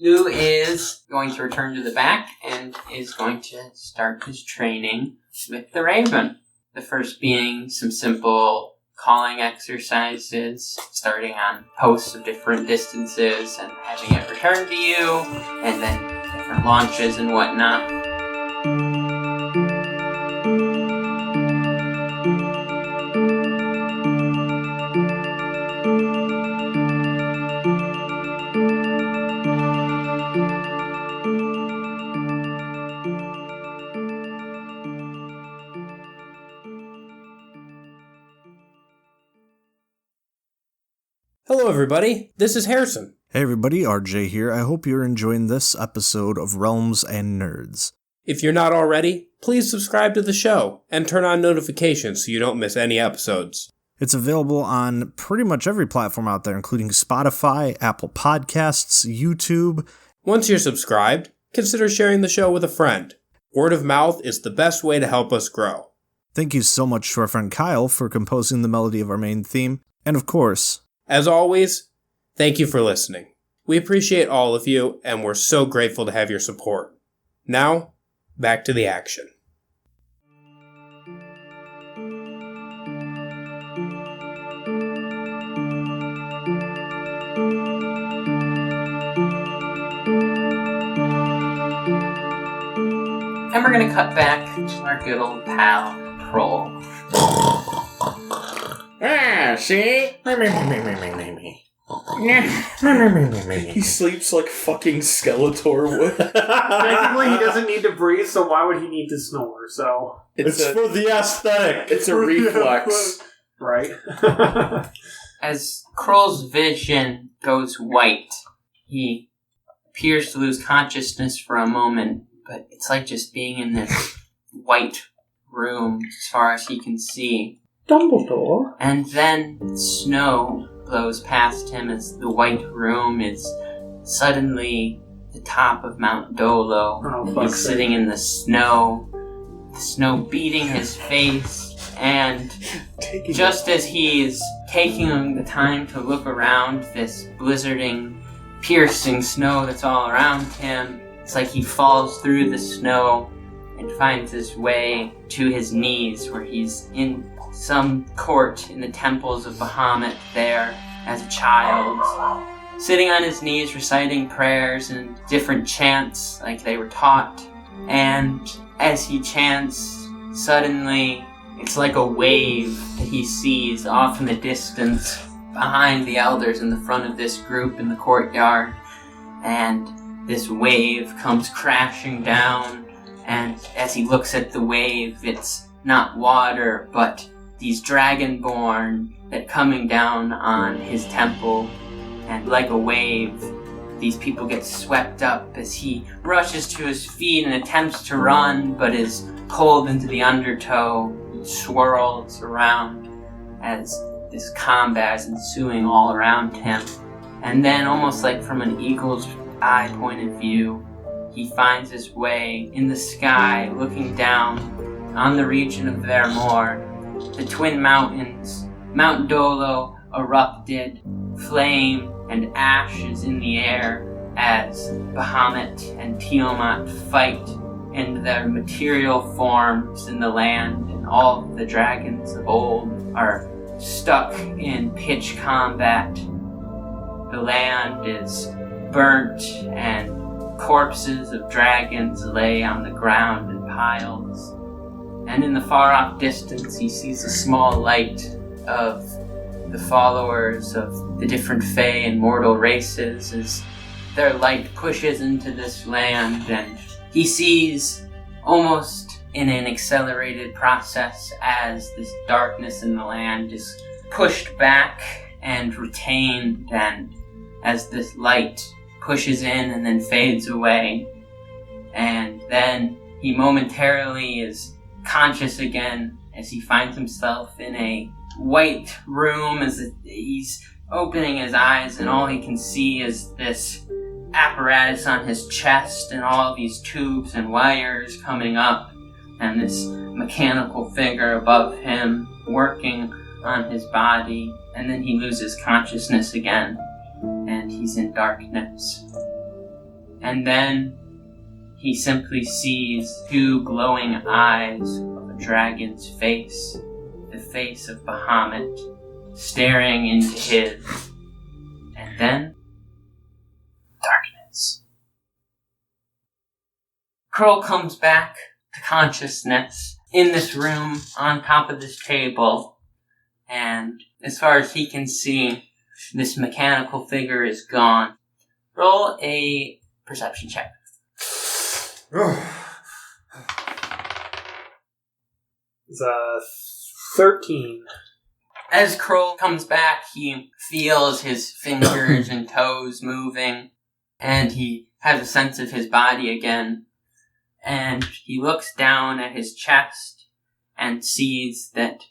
Llew is going to return to the back and is going to start his training with the raven. The first being some simple calling exercises, starting on posts of different distances and having it return to you, and then different launches and whatnot. Hello, everybody. This is Harrison. Hey everybody, RJ here. I hope you're enjoying this episode of Realms and Nerds. If you're not already, please subscribe to the show and turn on notifications so you don't miss any episodes. It's available on pretty much every platform out there, including Spotify, Apple Podcasts, YouTube. Once you're subscribed, consider sharing the show with a friend. Word of mouth is the best way to help us grow. Thank you so much to our friend Kyle for composing the melody of our main theme. And of course, as always, thank you for listening. We appreciate all of you, and we're so grateful to have your support. Now, back to the action. And we're gonna cut back to our good old pal, Krohl. See? He sleeps like fucking Skeletor would. Technically, he doesn't need to breathe, so why would he need to snore? So It's for the aesthetic. It's a reflex. right. As Kroll's vision goes white, he appears to lose consciousness for a moment, but it's like just being in this white room as far as he can see. Dumbledore. And then snow blows past him as the white room is suddenly the top of Mount Dolo. Oh, He's sitting in the snow beating his face, and just as he's taking the time to look around this blizzarding, piercing snow that's all around him, it's like he falls through the snow and finds his way to his knees, where he's in some court in the temples of Bahamut there as a child, sitting on his knees reciting prayers and different chants like they were taught. And as he chants, suddenly it's like a wave that he sees off in the distance behind the elders in the front of this group in the courtyard. And this wave comes crashing down, and as he looks at the wave, it's not water, but these dragonborn that coming down on his temple, and like a wave, these people get swept up as he rushes to his feet and attempts to run, but is pulled into the undertow and swirls around as this combat is ensuing all around him. And then, almost like from an eagle's eye point of view, he finds his way in the sky, looking down on the region of Vermore. The twin mountains, Mount Dolo, erupted, flame and ash is in the air as Bahamut and Tiamat fight in their material forms in the land, and all the dragons of old are stuck in pitch combat. The land is burnt, and corpses of dragons lay on the ground in piles. And in the far-off distance, he sees a small light of the followers of the different Fae and mortal races as their light pushes into this land, and he sees, almost in an accelerated process, as this darkness in the land is pushed back and retained, and as this light pushes in and then fades away. And then he momentarily is conscious again as he finds himself in a white room as he's opening his eyes, and all he can see is this apparatus on his chest and all these tubes and wires coming up, and this mechanical figure above him working on his body. And then he loses consciousness again, and he's in darkness. And then he simply sees two glowing eyes of a dragon's face, the face of Bahamut, staring into his. And then, darkness. Krohl comes back to consciousness in this room on top of this table, and as far as he can see, this mechanical figure is gone. Roll a perception check. It's 13. As Krohl comes back, he feels his fingers and toes moving, and he has a sense of his body again. And he looks down at his chest and sees that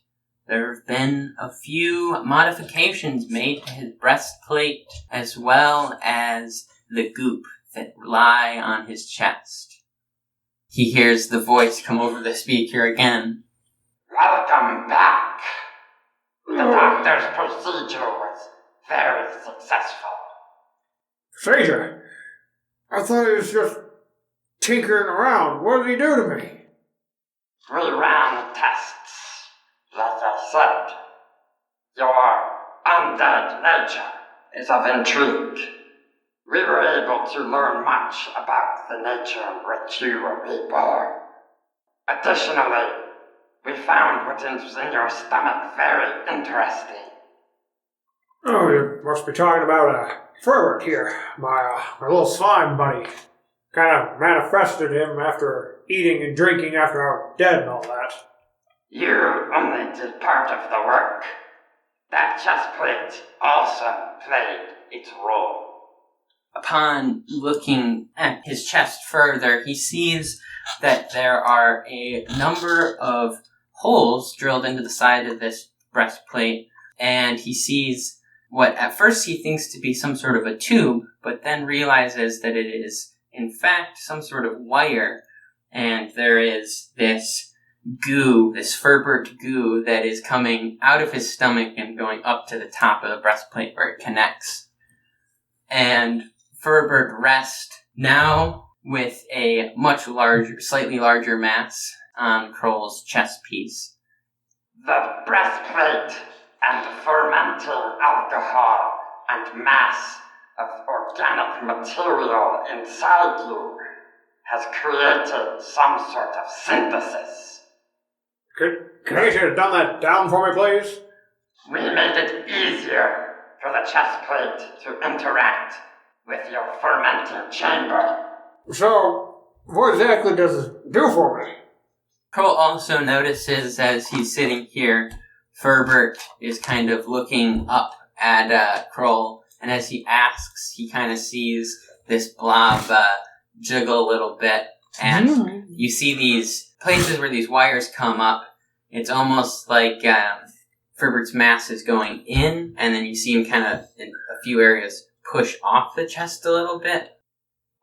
There have been a few modifications made to his breastplate, as well as the goop that lie on his chest. He hears the voice come over the speaker again. Welcome back. The doctor's procedure was very successful. Stranger, I thought he was just tinkering around. What did he do to me? We ran tests. Like I said, your undead nature is of intrigue. We were able to learn much about the nature in which you were reborn. Additionally, we found what is in your stomach very interesting. Oh, you must be talking about Ferbert here, my little slime buddy. Kind of manifested him after eating and drinking after I was dead and all that. You only did part of the work. That chest plate also played its role. Upon looking at his chest further, he sees that there are a number of holes drilled into the side of this breastplate, and he sees what at first he thinks to be some sort of a tube, but then realizes that it is, in fact, some sort of wire, and there is this goo, this Ferbert goo that is coming out of his stomach and going up to the top of the breastplate where it connects. And Ferbert rests now with a much larger, slightly larger mass on Krohl's chest piece. The breastplate and fermenting alcohol and mass of organic material inside you has created some sort of synthesis. Can I get you to dumb that down for me, please? We made it easier for the chest plate to interact with your fermenting chamber. So, what exactly does it do for me? Krohl also notices as he's sitting here, Ferbert is kind of looking up at Krohl, and as he asks, he kind of sees this blob jiggle a little bit, and you see these places where these wires come up. It's almost like Ferbert's mass is going in, and then you see him kind of, in a few areas, push off the chest a little bit.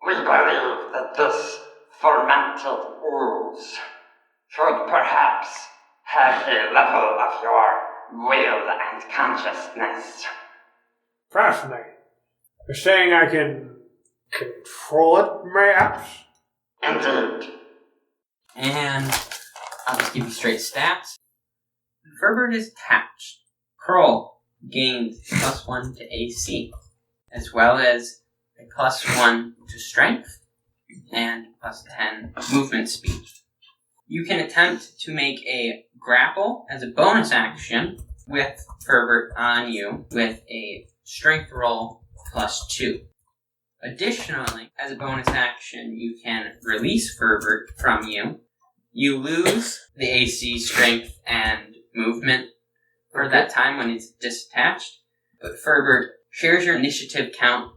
We believe that this fermented ooze should perhaps have a level of your will and consciousness. Fascinating. You're saying I can control it, perhaps? Indeed. And I'll just give you straight stats. Ferbert is attached. Krohl gained +1 to AC, as well as a +1 to strength, and +10 movement speed. You can attempt to make a grapple as a bonus action with Ferbert on you with a strength roll +2. Additionally, as a bonus action, you can release Ferbert from you. You lose the AC, strength, and movement for that time when it's disattached. But Ferbert shares your initiative count,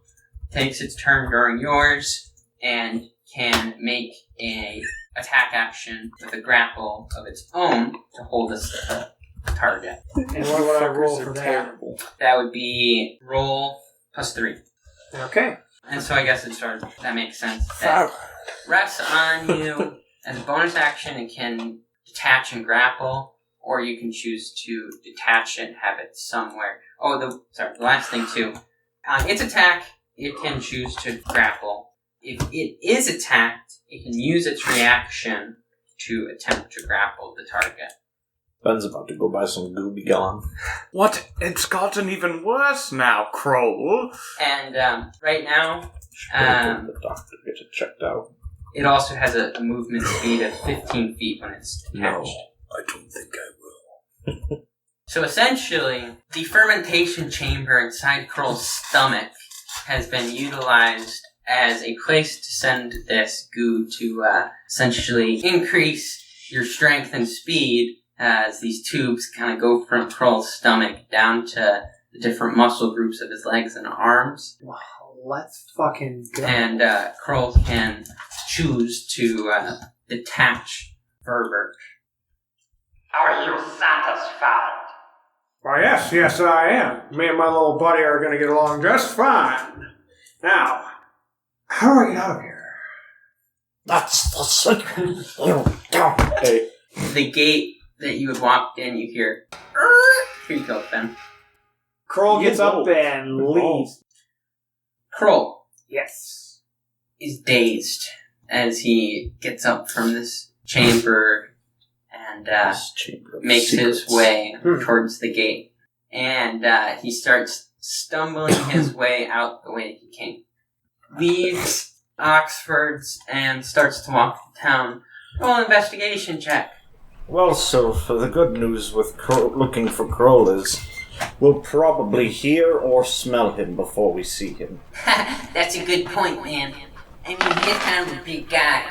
takes its turn during yours, and can make a attack action with a grapple of its own to hold a target. And what would I roll for that? Terrible. That would be roll +3. Okay. And so I guess that makes sense. That rests on you as a bonus action. It can detach and grapple, or you can choose to detach it and have it somewhere. Oh, the last thing too. On its attack, it can choose to grapple. If it is attacked, it can use its reaction to attempt to grapple the target. Ben's about to go buy some Gooby Gone. What? It's gotten even worse now, Krohl. And right now, The doctor get it checked out. it also has a movement speed of 15 feet when it's attached. No, I don't think I will. So essentially, the fermentation chamber inside Krohl's stomach has been utilized as a place to send this goo to essentially increase your strength and speed as these tubes kind of go from Krohl's stomach down to the different muscle groups of his legs and arms. Wow, let's fucking go. And Krohl can choose to detach Ferbert. Are you satisfied? Why, yes, I am. Me and my little buddy are going to get along just fine. Now, how do I get out of here? That's the second. Hey. The gate that you had walked in, you hear. Here you go, Ben. Krohl gets up and leaves. Krohl Yes. is dazed as he gets up from this chamber and makes his way towards the gate. And he starts stumbling his way out the way he came. Leaves Oxford's and starts to walk to town. Roll an investigation check. Well, so for the good news with looking for Krohl is we'll probably hear or smell him before we see him. That's a good point, man. I mean, he's kind of a big guy.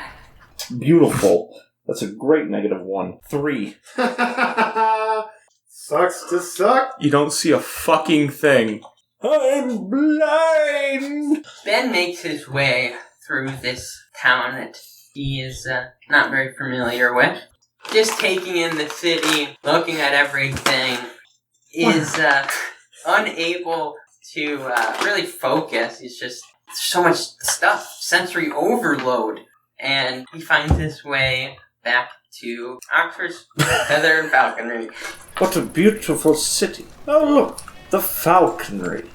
Beautiful. That's a great -1. 3. Sucks to suck. You don't see a fucking thing. I'm blind! Ben makes his way through this town that he is not very familiar with. Just taking in the city, looking at everything, is unable to really focus. He's just, there's so much stuff, sensory overload. And he finds his way back to Oxford's Feather Falconry. What a beautiful city. Oh, look, the falconry.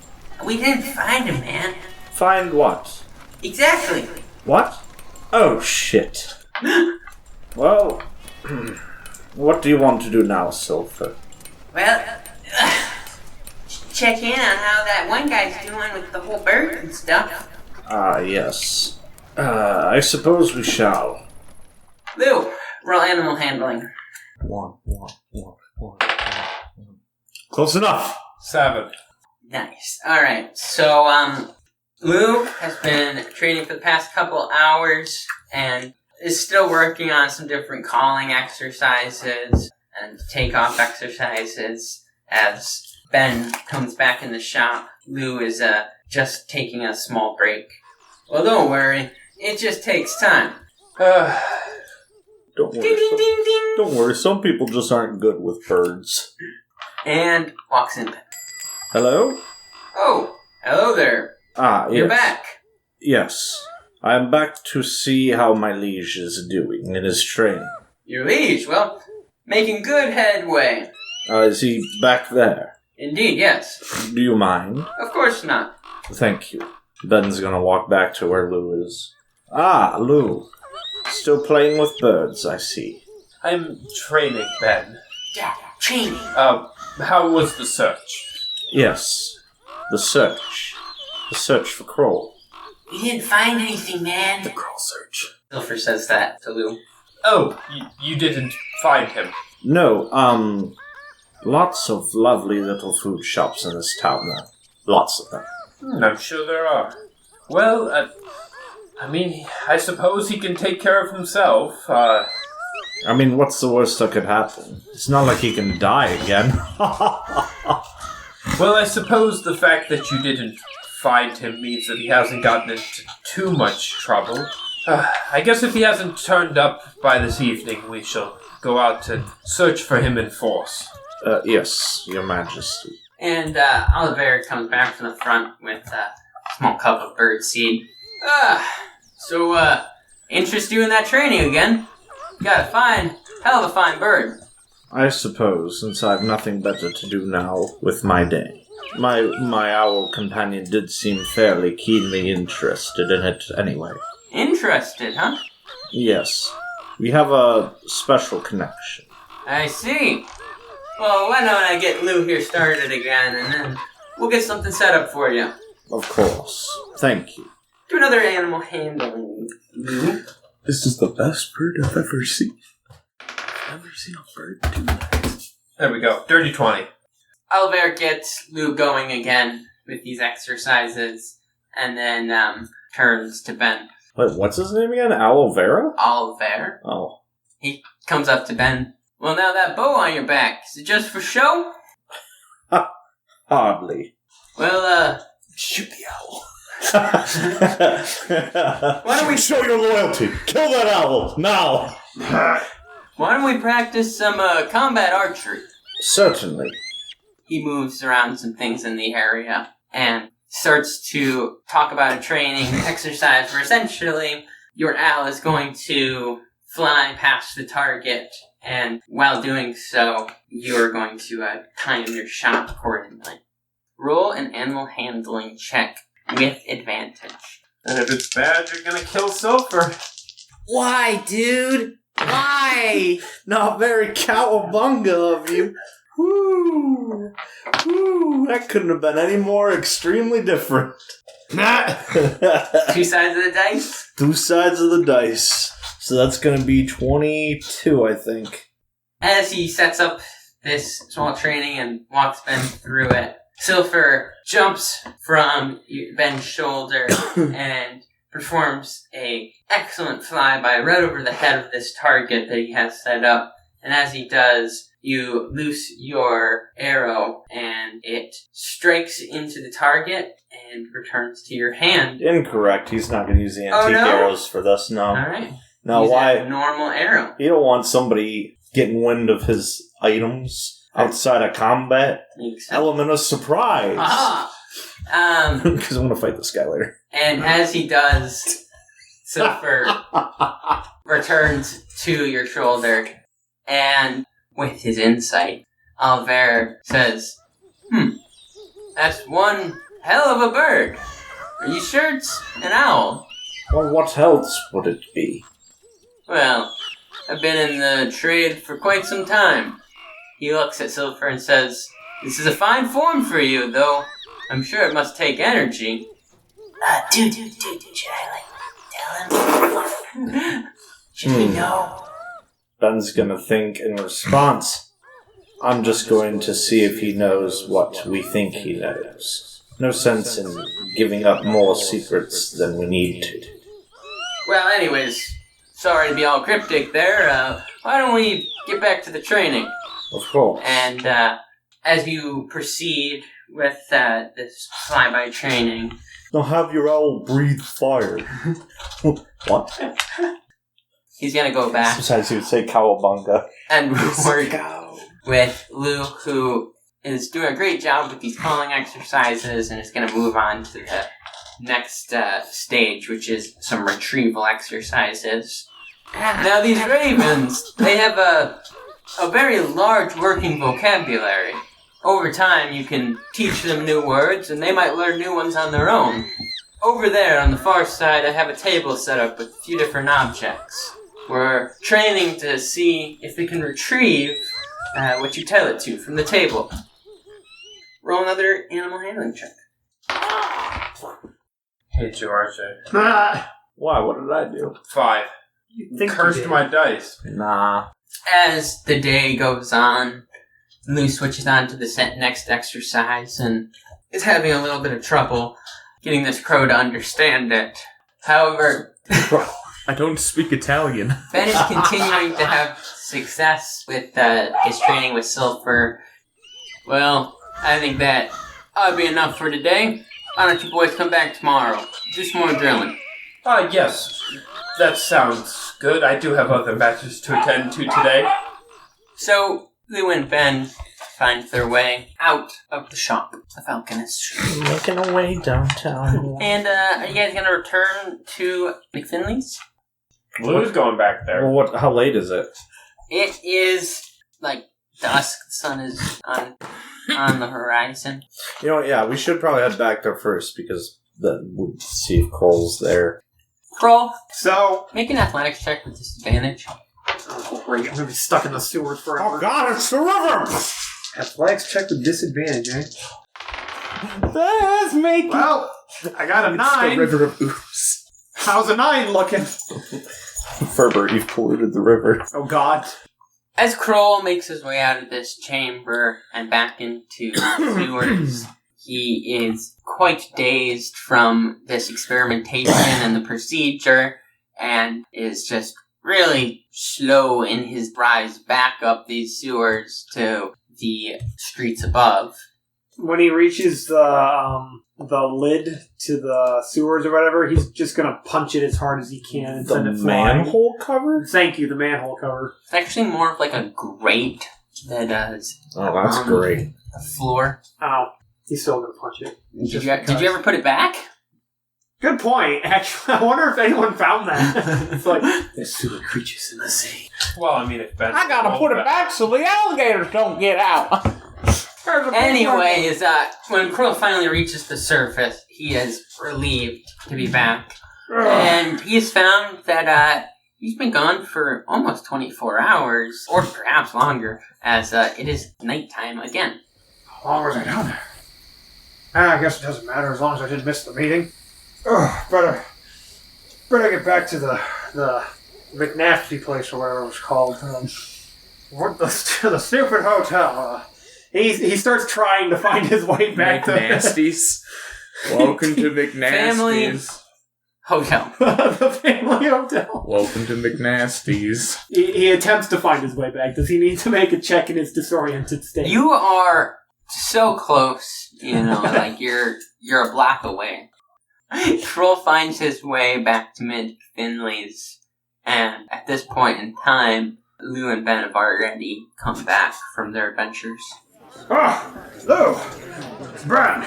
We didn't find him, man. Find what? Exactly. What? Oh, shit. Well, what do you want to do now, Sylpher? Well, check in on how that one guy's doing with the whole bird and stuff. Ah, yes. I suppose we shall. Llew, roll animal handling. 1. Close enough. 7. Nice. Alright, so, Llew has been training for the past couple hours and is still working on some different calling exercises and takeoff exercises. As Ben comes back in the shop, Llew is just taking a small break. Well, don't worry, it just takes time. Don't worry. Ding, ding, ding, ding. Don't worry, some people just aren't good with birds. And walks in. Hello? Oh, hello there. Ah, yes. You're back. Yes. I am back to see how my liege is doing in his training. Your liege, well, making good headway. Is he back there? Indeed, yes. Do you mind? Of course not. Thank you. Ben's gonna walk back to where Llew is. Ah, Llew. Still playing with birds, I see. I'm training, Ben. Yeah, training. How was the search? Yes. The search. The search for Krohl. We didn't find anything, man. The Krohl search. Sylpher says that to Llew. Oh, you didn't find him. No, lots of lovely little food shops in this town now. Lots of them. I'm sure there are. Well, I suppose he can take care of himself. I mean, what's the worst that could happen? It's not like he can die again. Well, I suppose the fact that you didn't find him means that he hasn't gotten into too much trouble. I guess if he hasn't turned up by this evening, we shall go out and search for him in force. Yes, Your Majesty. And Olivair comes back from the front with a small cup of bird seed. So, interest you in that training again? You got a hell of a fine bird. I suppose, since I have nothing better to do now with my day. My owl companion did seem fairly keenly interested in it anyway. Interested, huh? Yes. We have a special connection. I see. Well, why don't I get Llew here started again, and then we'll get something set up for you. Of course. Thank you. Do another animal handling. This is the best bird I've ever seen. I've never seen a bird do that. There we go. Dirty 20. Olivair gets Llew going again with these exercises, and then turns to Ben. Wait, what's his name again? Aloe Vera? Olivair. Oh. He comes up to Ben. Well, now that bow on your back, is it just for show? Hardly. Well, shoot the owl. Why don't we show your loyalty? Kill that owl, now! Why don't we practice some combat archery? Certainly. He moves around some things in the area and starts to talk about a training exercise where essentially your owl is going to fly past the target, and while doing so, you're going to time your shot accordingly. Roll an animal handling check with advantage. And if it's bad, you're gonna kill Sylpher. Why, dude? Why? Not very cowabunga of you. Woo! Woo! That couldn't have been any more extremely different. 2 sides of the dice? 2 sides of the dice. So that's going to be 22, I think. As he sets up this small training and walks Ben through it, Sylpher jumps from Ben's shoulder and performs a excellent flyby right over the head of this target that he has set up. And as he does, you loose your arrow and it strikes into the target and returns to your hand. Incorrect. He's not going to use the antique arrows for this. No. All right. Now, Use why? a normal arrow. You don't want somebody getting wind of his items outside of combat. Element of surprise. Because I'm going to fight this guy later. And as he does, Sylpher returns to your shoulder, and with his insight, Olivair says, that's one hell of a bird. Are you sure it's an owl? Well, what else would it be? Well, I've been in the trade for quite some time. He looks at Sylpher and says, this is a fine form for you, though I'm sure it must take energy. Dude, should I, tell him? Should he know? Ben's gonna think in response, I'm just going to see if he knows what we think he knows. No sense in giving up more secrets than we need to. Well, anyways, sorry to be all cryptic there. Why don't we get back to the training? Of course. And as you proceed with this flyby training... Now have your owl breathe fire. What? He's gonna go back. Sometimes he would say cowabunga. And work with Llew, who is doing a great job with these calling exercises, and is gonna move on to the next stage, which is some retrieval exercises. Now, these ravens, they have a very large working vocabulary. Over time, you can teach them new words, and they might learn new ones on their own. Over there, on the far side, I have a table set up with a few different objects. We're training to see if it can retrieve what you tell it to from the table. Roll another animal handling check. Hey, George. Why? What did I do? 5. Think Cursed you did. my dice. Nah. As the day goes on, Llew switches on to the next exercise and is having a little bit of trouble getting this crow to understand it. However, I don't speak Italian. Ben is continuing to have success with his training with Sylpher. Well, I think that ought to be enough for today. Why don't you boys come back tomorrow? Do some more drilling. Yes. That sounds good. I do have other matters to attend to today. So, Llew and Ben find their way out of the shop, the Falconist. Making our way downtown. And, are you guys gonna return to McFinley's? Lew's going back there. Well, how late is it? It is, like, dusk. The sun is on the horizon. You know, yeah, we should probably head back there first, because then we'll see if Krohl's there. Krohl, So, make an athletics check with disadvantage. oh, great. I'm going to be stuck in the sewers forever. Oh god, it's the river! Athletics check with disadvantage, eh? That's making... Well, I got a 9. the river of ooze. How's a 9 looking? Ferber, you've polluted the river. Oh, God. As Krohl makes his way out of this chamber and back into the sewers, he is quite dazed from this experimentation and the procedure, and is just really slow in his rise back up these sewers to the streets above. When he reaches the the lid to the sewers or whatever, he's just going to punch it as hard as he can and send it flying. Manhole cover? Thank you, the manhole cover. It's actually more of like a grate that is that's great. the floor. Oh, he's still going to punch it. Did you ever put it back? Good point. Actually, I wonder if anyone found that. It's like, there's sewer creatures in the sea. Well, I mean, if Ben... I gotta put it back so the alligators don't get out. Anyways, when Krohl finally reaches the surface, he is relieved to be back. And he's found that he's been gone for almost 24 hours, or perhaps longer, as it is nighttime again. How long was I down there? I guess it doesn't matter as long as I didn't miss the meeting. Better get back to the McNasty place or whatever it was called. The stupid hotel. He starts trying to find his way back to McNasties. Welcome to Family McNasties. Hotel. the family hotel. Welcome to McNasties. He attempts to find his way back. Does he need to make a check in his disoriented state? You are so close, like you're a block away. Krohl finds his way back to McFinley's, and at this point in time, Llew and Ben have already come back from their adventures. Llew! Ben!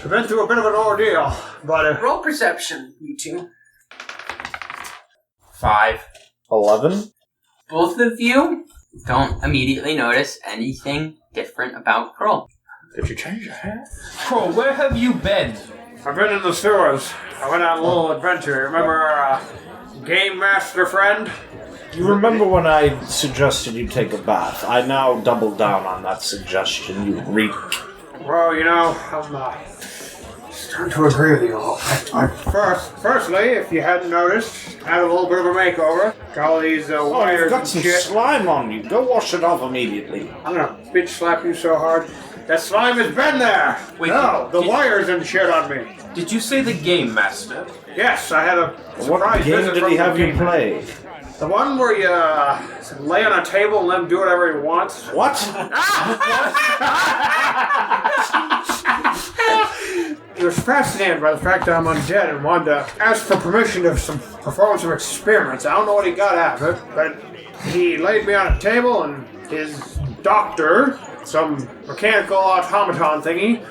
We've been through a bit of an ordeal, but... Roll perception, you two. 5. 11? Both of you don't immediately notice anything different about Krohl. Did you change your hair? Krohl, where have you been? I've been in the sewers. I went on a little adventure. Remember our game master friend? You remember when I suggested you take a bath? I now double down on that suggestion, you reek. Well, I'm starting to agree with you all. Firstly, if you hadn't noticed, I had a little bit of a makeover. Got all these wires you've got and some shit. slime on you. Go wash it off immediately. I'm gonna bitch slap you so hard. That slime has been there! Wait, no, the wires and shit on me. Did you say the game master? Yes, I had a surprise What game visit did from he the have you game. play? The one where you lay on a table and let him do whatever he wants. What? He was fascinated by the fact that I'm undead and wanted to ask for permission to perform some experiments. I don't know what he got out of it, but he laid me on a table and his doctor, some mechanical automaton thingy,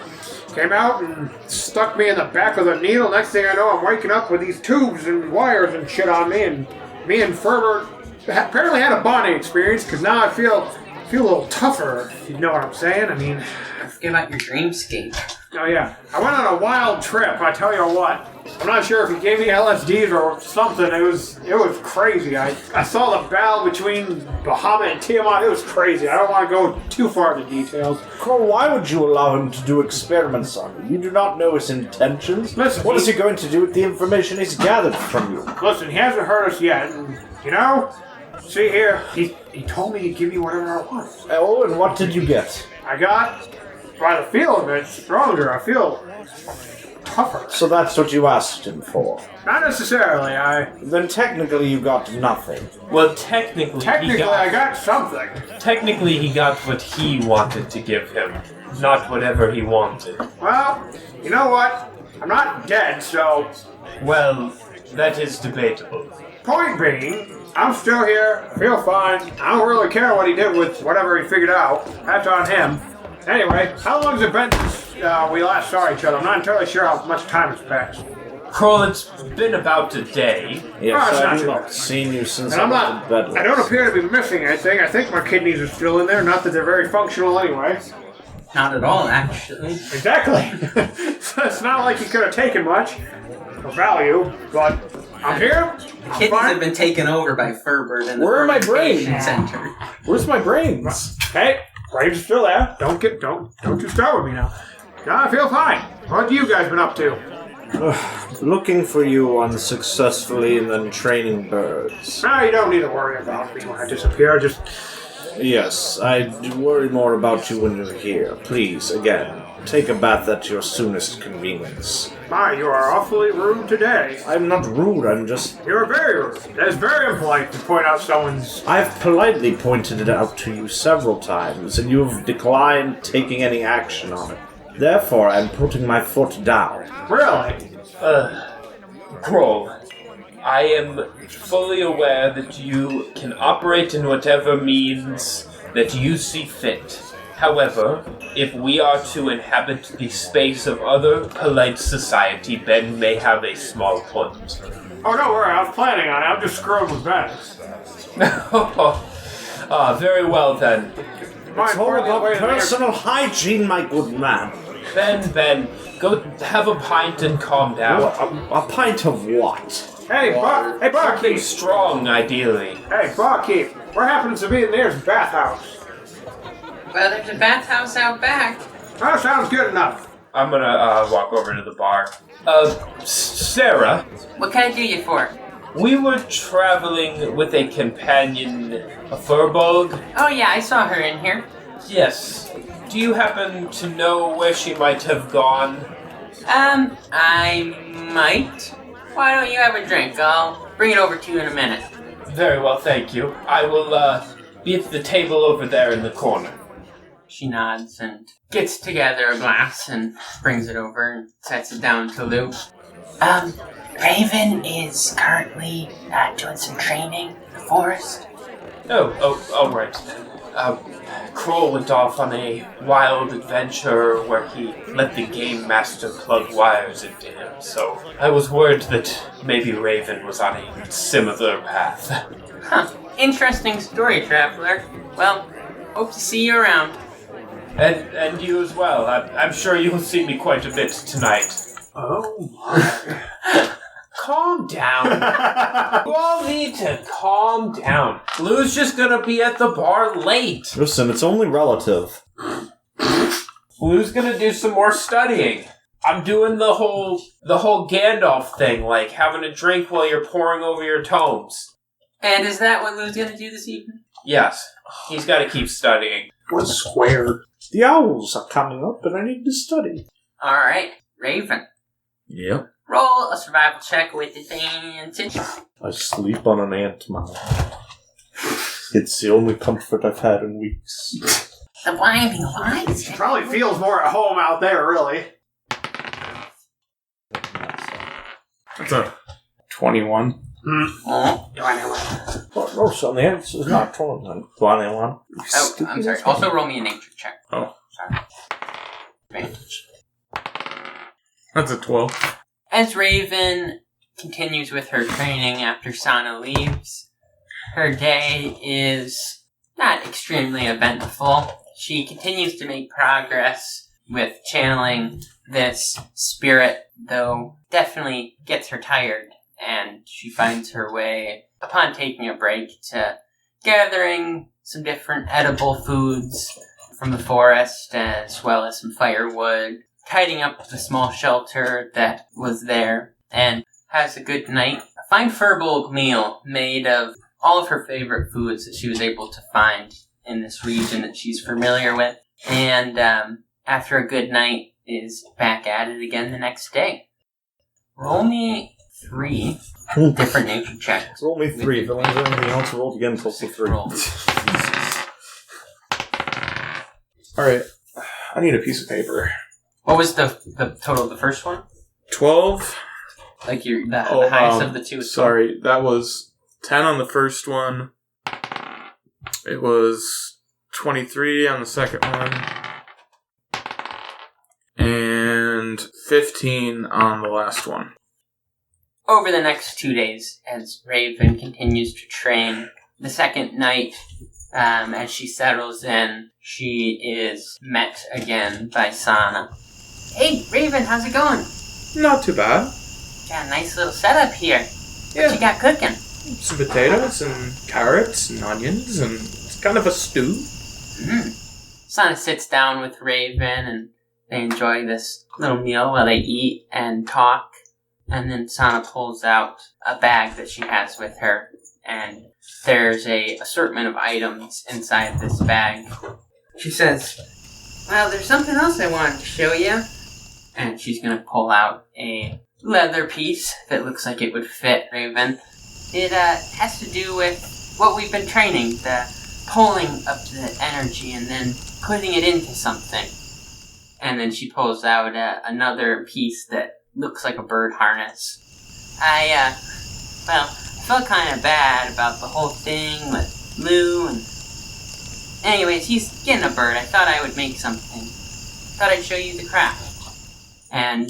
came out and stuck me in the back with a needle. Next thing I know, I'm waking up with these tubes and wires and shit on me, and me and Ferber apparently had a bonding experience, because now I feel a little tougher, if you know what I'm saying. I mean... Forget about your dreamscape. Oh yeah, I went on a wild trip, I tell you what. I'm not sure if he gave me LSDs or something. It was crazy. I saw the battle between Bahamut and Tiamat. It was crazy. I don't want to go too far into details. Krohl, why would you allow him to do experiments on you? You do not know his intentions. Listen, what is he going to do with the information he's gathered from you? Listen, he hasn't hurt us yet. And, see here, he told me he'd give me whatever I want. Oh, and what did you get? I got, by the feel of it, stronger. I feel tougher. So that's what you asked him for? Not necessarily, Then technically you got nothing. Well, technically I got something. Technically, he got what he wanted to give him, not whatever he wanted. Well, you know what? I'm not dead, so... Well, that is debatable. Point being, I'm still here, I feel fine. I don't really care what he did with whatever he figured out. That's on him. Anyway, how long has it been since we last saw each other? I'm not entirely sure how much time has passed. Krohl, it's been about a day. Yes, Oh, I've not seen you since And I went to bed. I don't appear to be missing anything. I think my kidneys are still in there, not that they're very functional anyway. Not at all, actually. Exactly. So it's not like he could have taken much of value, but I'm here. Kittens have been taken over by Furbird and the Where are my fermentation brains? center. Where's my brains? Hey, brains are still there. Don't you start with me now. No, I feel fine. What have you guys been up to? Looking for you unsuccessfully and then training birds. No, you don't need to worry about me when I disappear. Just... Yes, I do worry more about you when you're here. Please, again, take a bath at your soonest convenience. My, you are awfully rude today. I'm not rude, I'm just... You're very rude. That is very impolite to point out someone's... I've politely pointed it out to you several times, and you have declined taking any action on it. Therefore, I'm putting my foot down. Really? Krohl, I am fully aware that you can operate in whatever means that you see fit. However, if we are to inhabit the space of other polite society, Ben may have a small point. Oh, don't worry, I was planning on it. I'm just screwing with bags. Very well then. It's all about personal hygiene, my good man. Ben, go have a pint and calm down. A pint of what? Hey, Something barkeep. strong, ideally. Hey, barkeep. Where happens to be the nearest bathhouse? Well, there's a bathhouse out back. That sounds good enough. I'm gonna walk over to the bar. Sara, What can I do you for? we were traveling with a companion, a furbolg. Oh yeah, I saw her in here. Yes. Do you happen to know where she might have gone? I might. Why don't you have a drink? I'll bring it over to you in a minute. Very well, thank you. I will be at the table over there in the corner. She nods and gets together a glass and brings it over and sets it down to Llew. Raven is currently doing some training in the forest. All right. Krohl went off on a wild adventure where he let the game master plug wires into him, so I was worried that maybe Raven was on a similar path. Huh. Interesting story, traveler. Well, hope to see you around. And you as well. I'm sure you'll see me quite a bit tonight. Oh, my. Calm down. You all need to calm down. Lew's just gonna be at the bar late. Listen, it's only relative. Lew's gonna do some more studying. I'm doing the whole Gandalf thing, like having a drink while you're poring over your tomes. And is that what Lew's gonna do this evening? Yes, he's got to keep studying. What square? The owls are coming up, and I need to study. Alright, Raven. Yep. Roll a survival check with advantage. I sleep on an ant mound. It's the only comfort I've had in weeks. The blinding lights. She probably feels more at home out there, really. That's a 21. Oh, Oh, no, son, the answer is not 21. oh, I'm sorry. Also roll me a nature check. Oh. Sorry. Advantage. That's a 12. As Raven continues with her training after Sana leaves, her day is not extremely eventful. She continues to make progress with channeling this spirit, though definitely gets her tired, and she finds her way, upon taking a break, to gathering some different edible foods from the forest, as well as some firewood, tidying up the small shelter that was there, and has a good night. A fine furbolg meal made of all of her favorite foods that she was able to find in this region that she's familiar with. And after a good night, is back at it again the next day. Roll me 3 different nature checks. Roll me 3. If I learn anything else, roll again plus the 3. Alright. I need a piece of paper. What was the total of the first one? 12. Like the highest of the two? Sorry, that was 10 on the first one. It was 23 on the second one. And 15 on the last one. Over the next 2 days, as Raven continues to train, the second night, as she settles in, she is met again by Sana. Hey, Raven, how's it going? Not too bad. Got a nice little setup here. What you got cooking? Some potatoes and carrots and onions and it's kind of a stew. Sana sits down with Raven and they enjoy this little meal while they eat and talk. And then Sana pulls out a bag that she has with her. And there's a assortment of items inside this bag. She says, well, there's something else I wanted to show you. And she's going to pull out a leather piece that looks like it would fit Raven. It has to do with what we've been training, the pulling of the energy and then putting it into something. and then she pulls out another piece that looks like a bird harness. I felt kind of bad about the whole thing with Llew, and anyways, he's getting a bird. I thought I would make something. Thought I'd show you the craft. And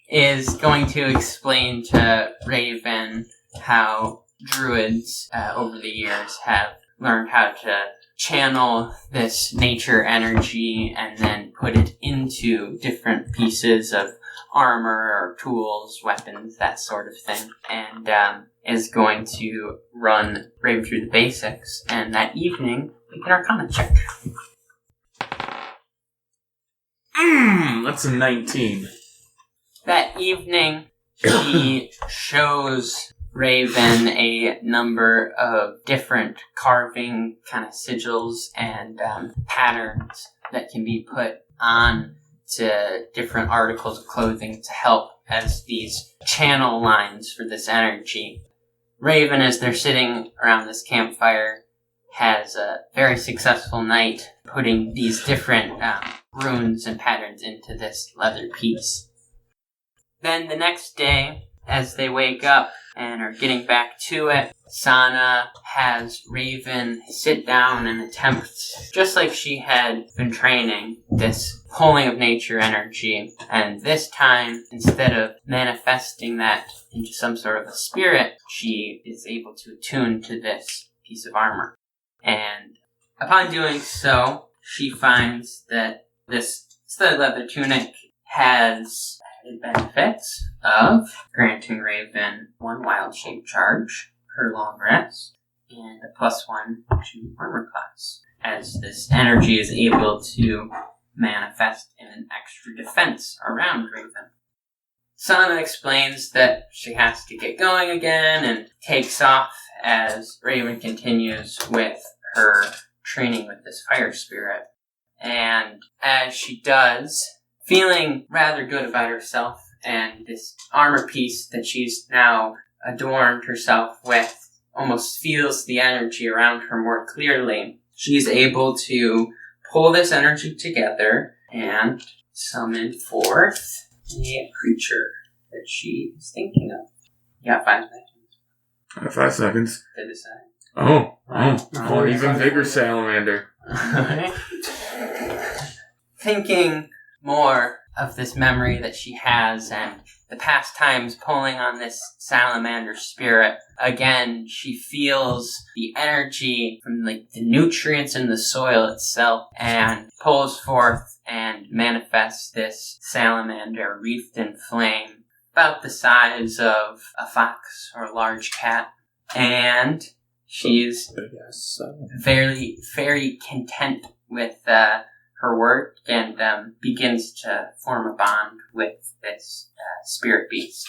is going to explain to Raven how druids over the years have learned how to channel this nature energy and then put it into different pieces of armor or tools, weapons, that sort of thing. And is going to run Raven through the basics. And that evening, we can Arcana check. That's a 19. That evening, she shows Raven a number of different carving kind of sigils and patterns that can be put on to different articles of clothing to help as these channel lines for this energy. Raven, as they're sitting around this campfire, has a very successful night putting these different runes and patterns into this leather piece. Then the next day, as they wake up and are getting back to it, Sana has Raven sit down and attempt, just like she had been training, this pulling of nature energy. And this time, instead of manifesting that into some sort of a spirit, she is able to attune to this piece of armor. And upon doing so, she finds that this studded leather tunic has added benefits of granting Raven 1 wild shape charge per long rest and a +1 to armor class, as this energy is able to manifest in an extra defense around Raven. Sana explains that she has to get going again and takes off as Raven continues with her training with this fire spirit. And as she does, feeling rather good about herself and this armor piece that she's now adorned herself with almost feels the energy around her more clearly, she's able to pull this energy together and summon forth a creature that she is thinking of. You got 5 seconds. 5 seconds. To decide. Oh, even bigger salamander. Thinking more of this memory that she has and the past times pulling on this salamander spirit, again, she feels the energy from the nutrients in the soil itself and pulls forth and manifests this salamander wreathed in flame, about the size of a fox or a large cat. And she's very, very content with her work and begins to form a bond with this spirit beast.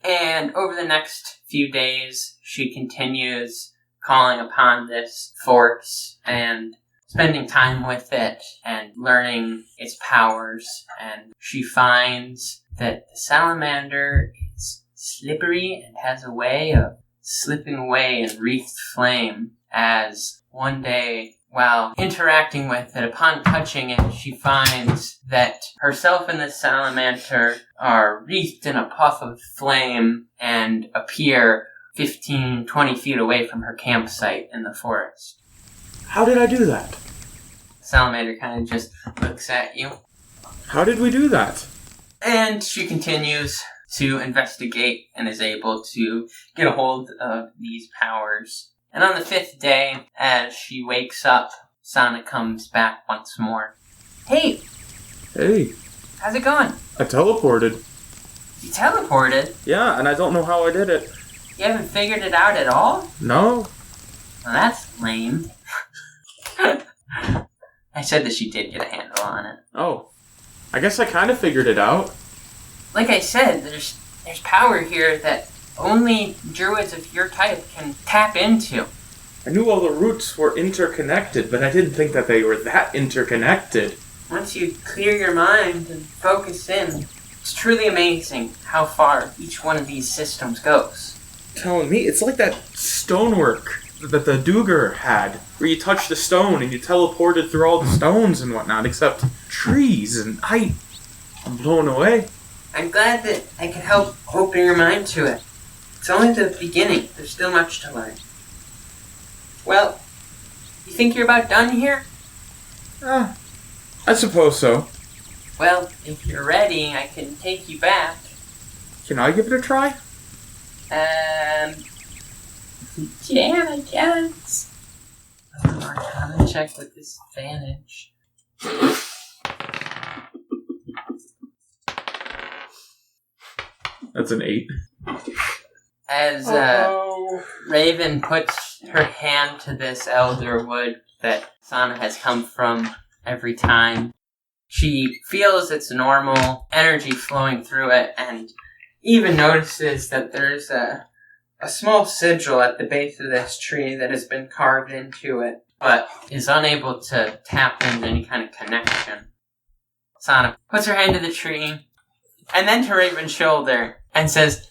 And over the next few days, she continues calling upon this force and spending time with it and learning its powers. And she finds that the salamander is slippery and has a way of slipping away in wreathed flame, as one day, while interacting with it, upon touching it, she finds that herself and the salamander are wreathed in a puff of flame and appear 15, 20 feet away from her campsite in the forest. How did I do that? The salamander kind of just looks at you. How did we do that? And she continues to investigate and is able to get a hold of these powers. And on the 5th day, as she wakes up, Sana comes back once more. Hey! Hey. How's it going? I teleported. You teleported? Yeah, and I don't know how I did it. You haven't figured it out at all? No. Well, that's lame. I said that she did get a handle on it. Oh. I guess I kind of figured it out. Like I said, there's power here that only druids of your type can tap into. I knew all the roots were interconnected, but I didn't think that they were that interconnected. Once you clear your mind and focus in, it's truly amazing how far each one of these systems goes. Telling me, it's like that stonework that the Duger had, where you touched a stone and you teleported through all the stones and whatnot, except trees, and I'm blown away. I'm glad that I could help open your mind to it. It's only the beginning. There's still much to learn. Well, you think you're about done here? I suppose so. Well, if you're ready, I can take you back. Can I give it a try? Yeah, I guess. I'm gonna check with disadvantage. That's an 8. As Raven puts her hand to this elder wood that Sana has come from every time, she feels its normal energy flowing through it and even notices that there's a small sigil at the base of this tree that has been carved into it, but is unable to tap into any kind of connection. Sana puts her hand to the tree and then to Raven's shoulder and says,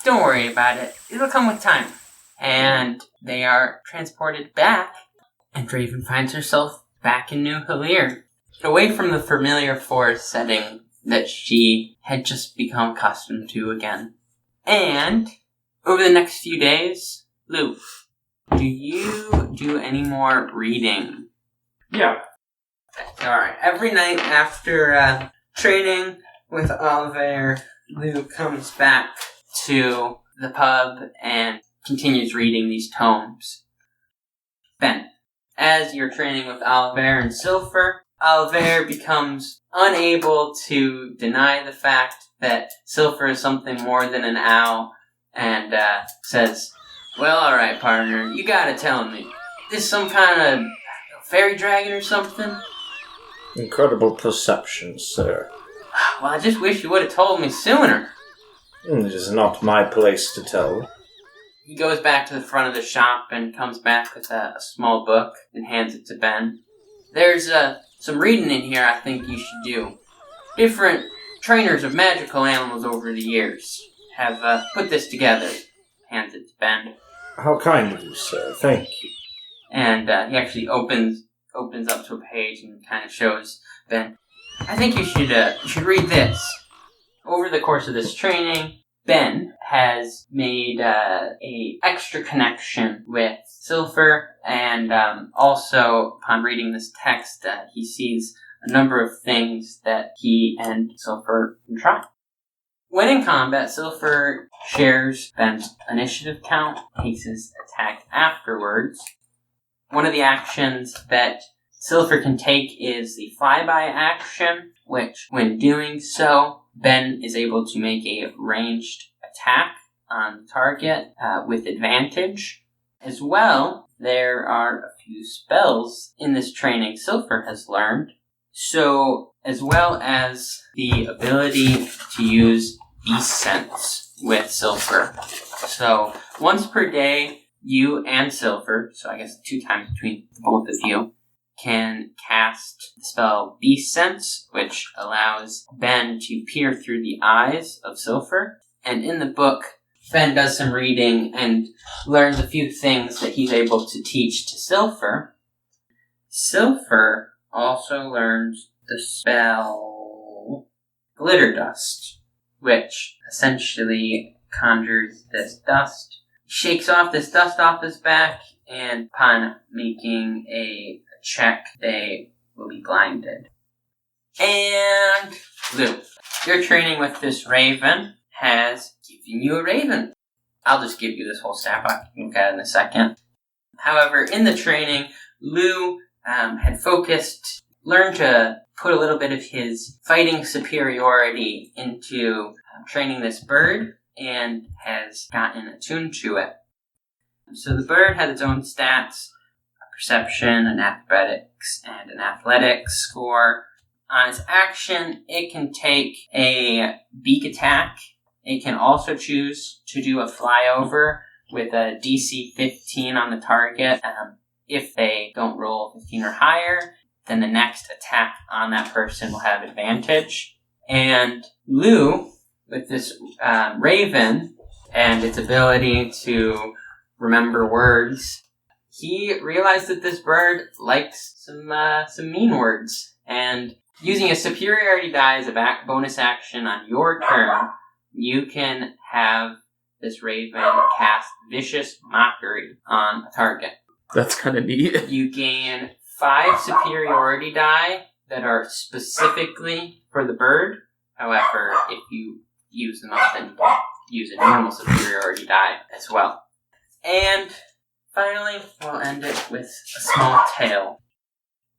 "Don't worry about it. It'll come with time." And they are transported back, and Raven finds herself back in New Hellir, away from the familiar forest setting that she had just become accustomed to again. And over the next few days, Llew, do you do any more reading? Yeah. Alright, every night after training with Olivair, Llew comes back to the pub and continues reading these tomes. Ben, as you're training with Olivair and Sylpher, Olivair becomes unable to deny the fact that Sylpher is something more than an owl and says, "Well, alright, partner, you gotta tell me. This some kind of fairy dragon or something?" Incredible perception, sir. Well, I just wish you would have told me sooner. It is not my place to tell. He goes back to the front of the shop and comes back with a small book and hands it to Ben. "There's some reading in here I think you should do. Different trainers of magical animals over the years have put this together." Hands it to Ben. How kind of you, sir. Thank you. And he actually opens up to a page and kind of shows Ben, "I think you should read this." Over the course of this training, Ben has made a extra connection with Sylpher, and also upon reading this text, he sees a number of things that he and Sylpher can try. When in combat, Sylpher shares Ben's initiative count, takes his attack afterwards. One of the actions that Sylpher can take is the flyby action, which, when doing so, Ben is able to make a ranged attack on the target with advantage. As well, there are a few spells in this training Sylpher has learned. So, as well as the ability to use Beast Sense with Sylpher. So, once per day, you and Sylpher, so I guess 2 times between the both of you, can cast the spell Beast Sense, which allows Ben to peer through the eyes of Sylpher. And in the book, Ben does some reading and learns a few things that he's able to teach to Sylpher. Sylpher also learns the spell Glitter Dust, which essentially conjures this dust, shakes off this dust off his back, and upon making a check, they will be blinded. And Llew, your training with this raven has given you a raven. I'll just give you this whole staff. I can look at it in a second. However, in the training, Llew had learned to put a little bit of his fighting superiority into training this bird and has gotten attuned to it. So the bird had its own stats: perception, an acrobatics, and an athletics score. On its action, it can take a beak attack. It can also choose to do a flyover with a DC 15 on the target. If they don't roll 15 or higher, then the next attack on that person will have advantage. And Llew, with this raven and its ability to remember words, he realized that this bird likes some mean words, and using a superiority die as a bonus action on your turn, you can have this raven cast Vicious Mockery on a target. That's kind of neat. You gain 5 superiority die that are specifically for the bird. However, if you use them up, then you can use a normal superiority die as well. And finally, we'll end it with a small tale.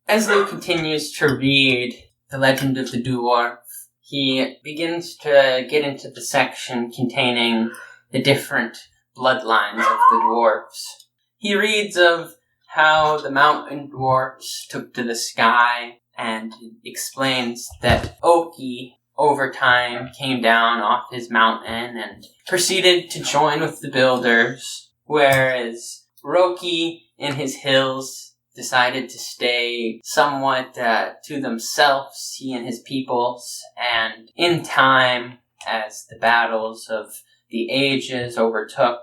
As Llew continues to read The Legend of the Dwarf, he begins to get into the section containing the different bloodlines of the dwarfs. He reads of how the mountain dwarfs took to the sky, and explains that Oki, over time, came down off his mountain and proceeded to join with the builders, whereas Roki in his hills decided to stay somewhat to themselves, he and his peoples, and in time, as the battles of the ages overtook,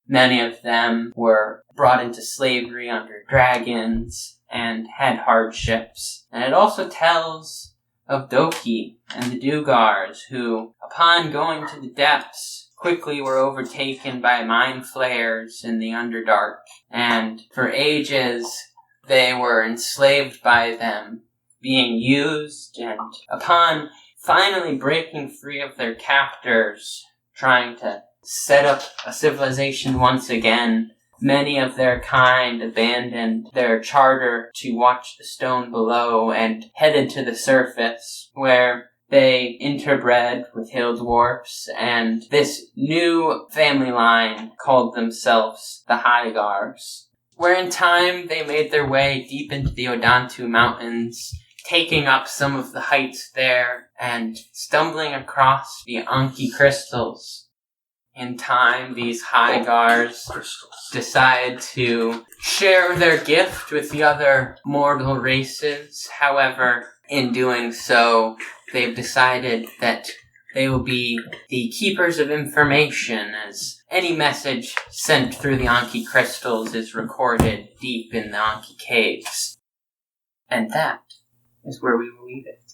many of them were brought into slavery under dragons and had hardships. And it also tells of Doki and the Dugars, who, upon going to the depths, quickly were overtaken by mind flayers in the Underdark, and for ages they were enslaved by them, being used, and upon finally breaking free of their captors, trying to set up a civilization once again, many of their kind abandoned their charter to watch the stone below and headed to the surface, where they interbred with hill dwarfs, and this new family line called themselves the Hygars, where in time they made their way deep into the Odantu Mountains, taking up some of the heights there and stumbling across the Anki crystals. In time, these Hygars decide to share their gift with the other mortal races. However, in doing so, they've decided that they will be the keepers of information, as any message sent through the Anki crystals is recorded deep in the Anki caves. And that is where we will leave it.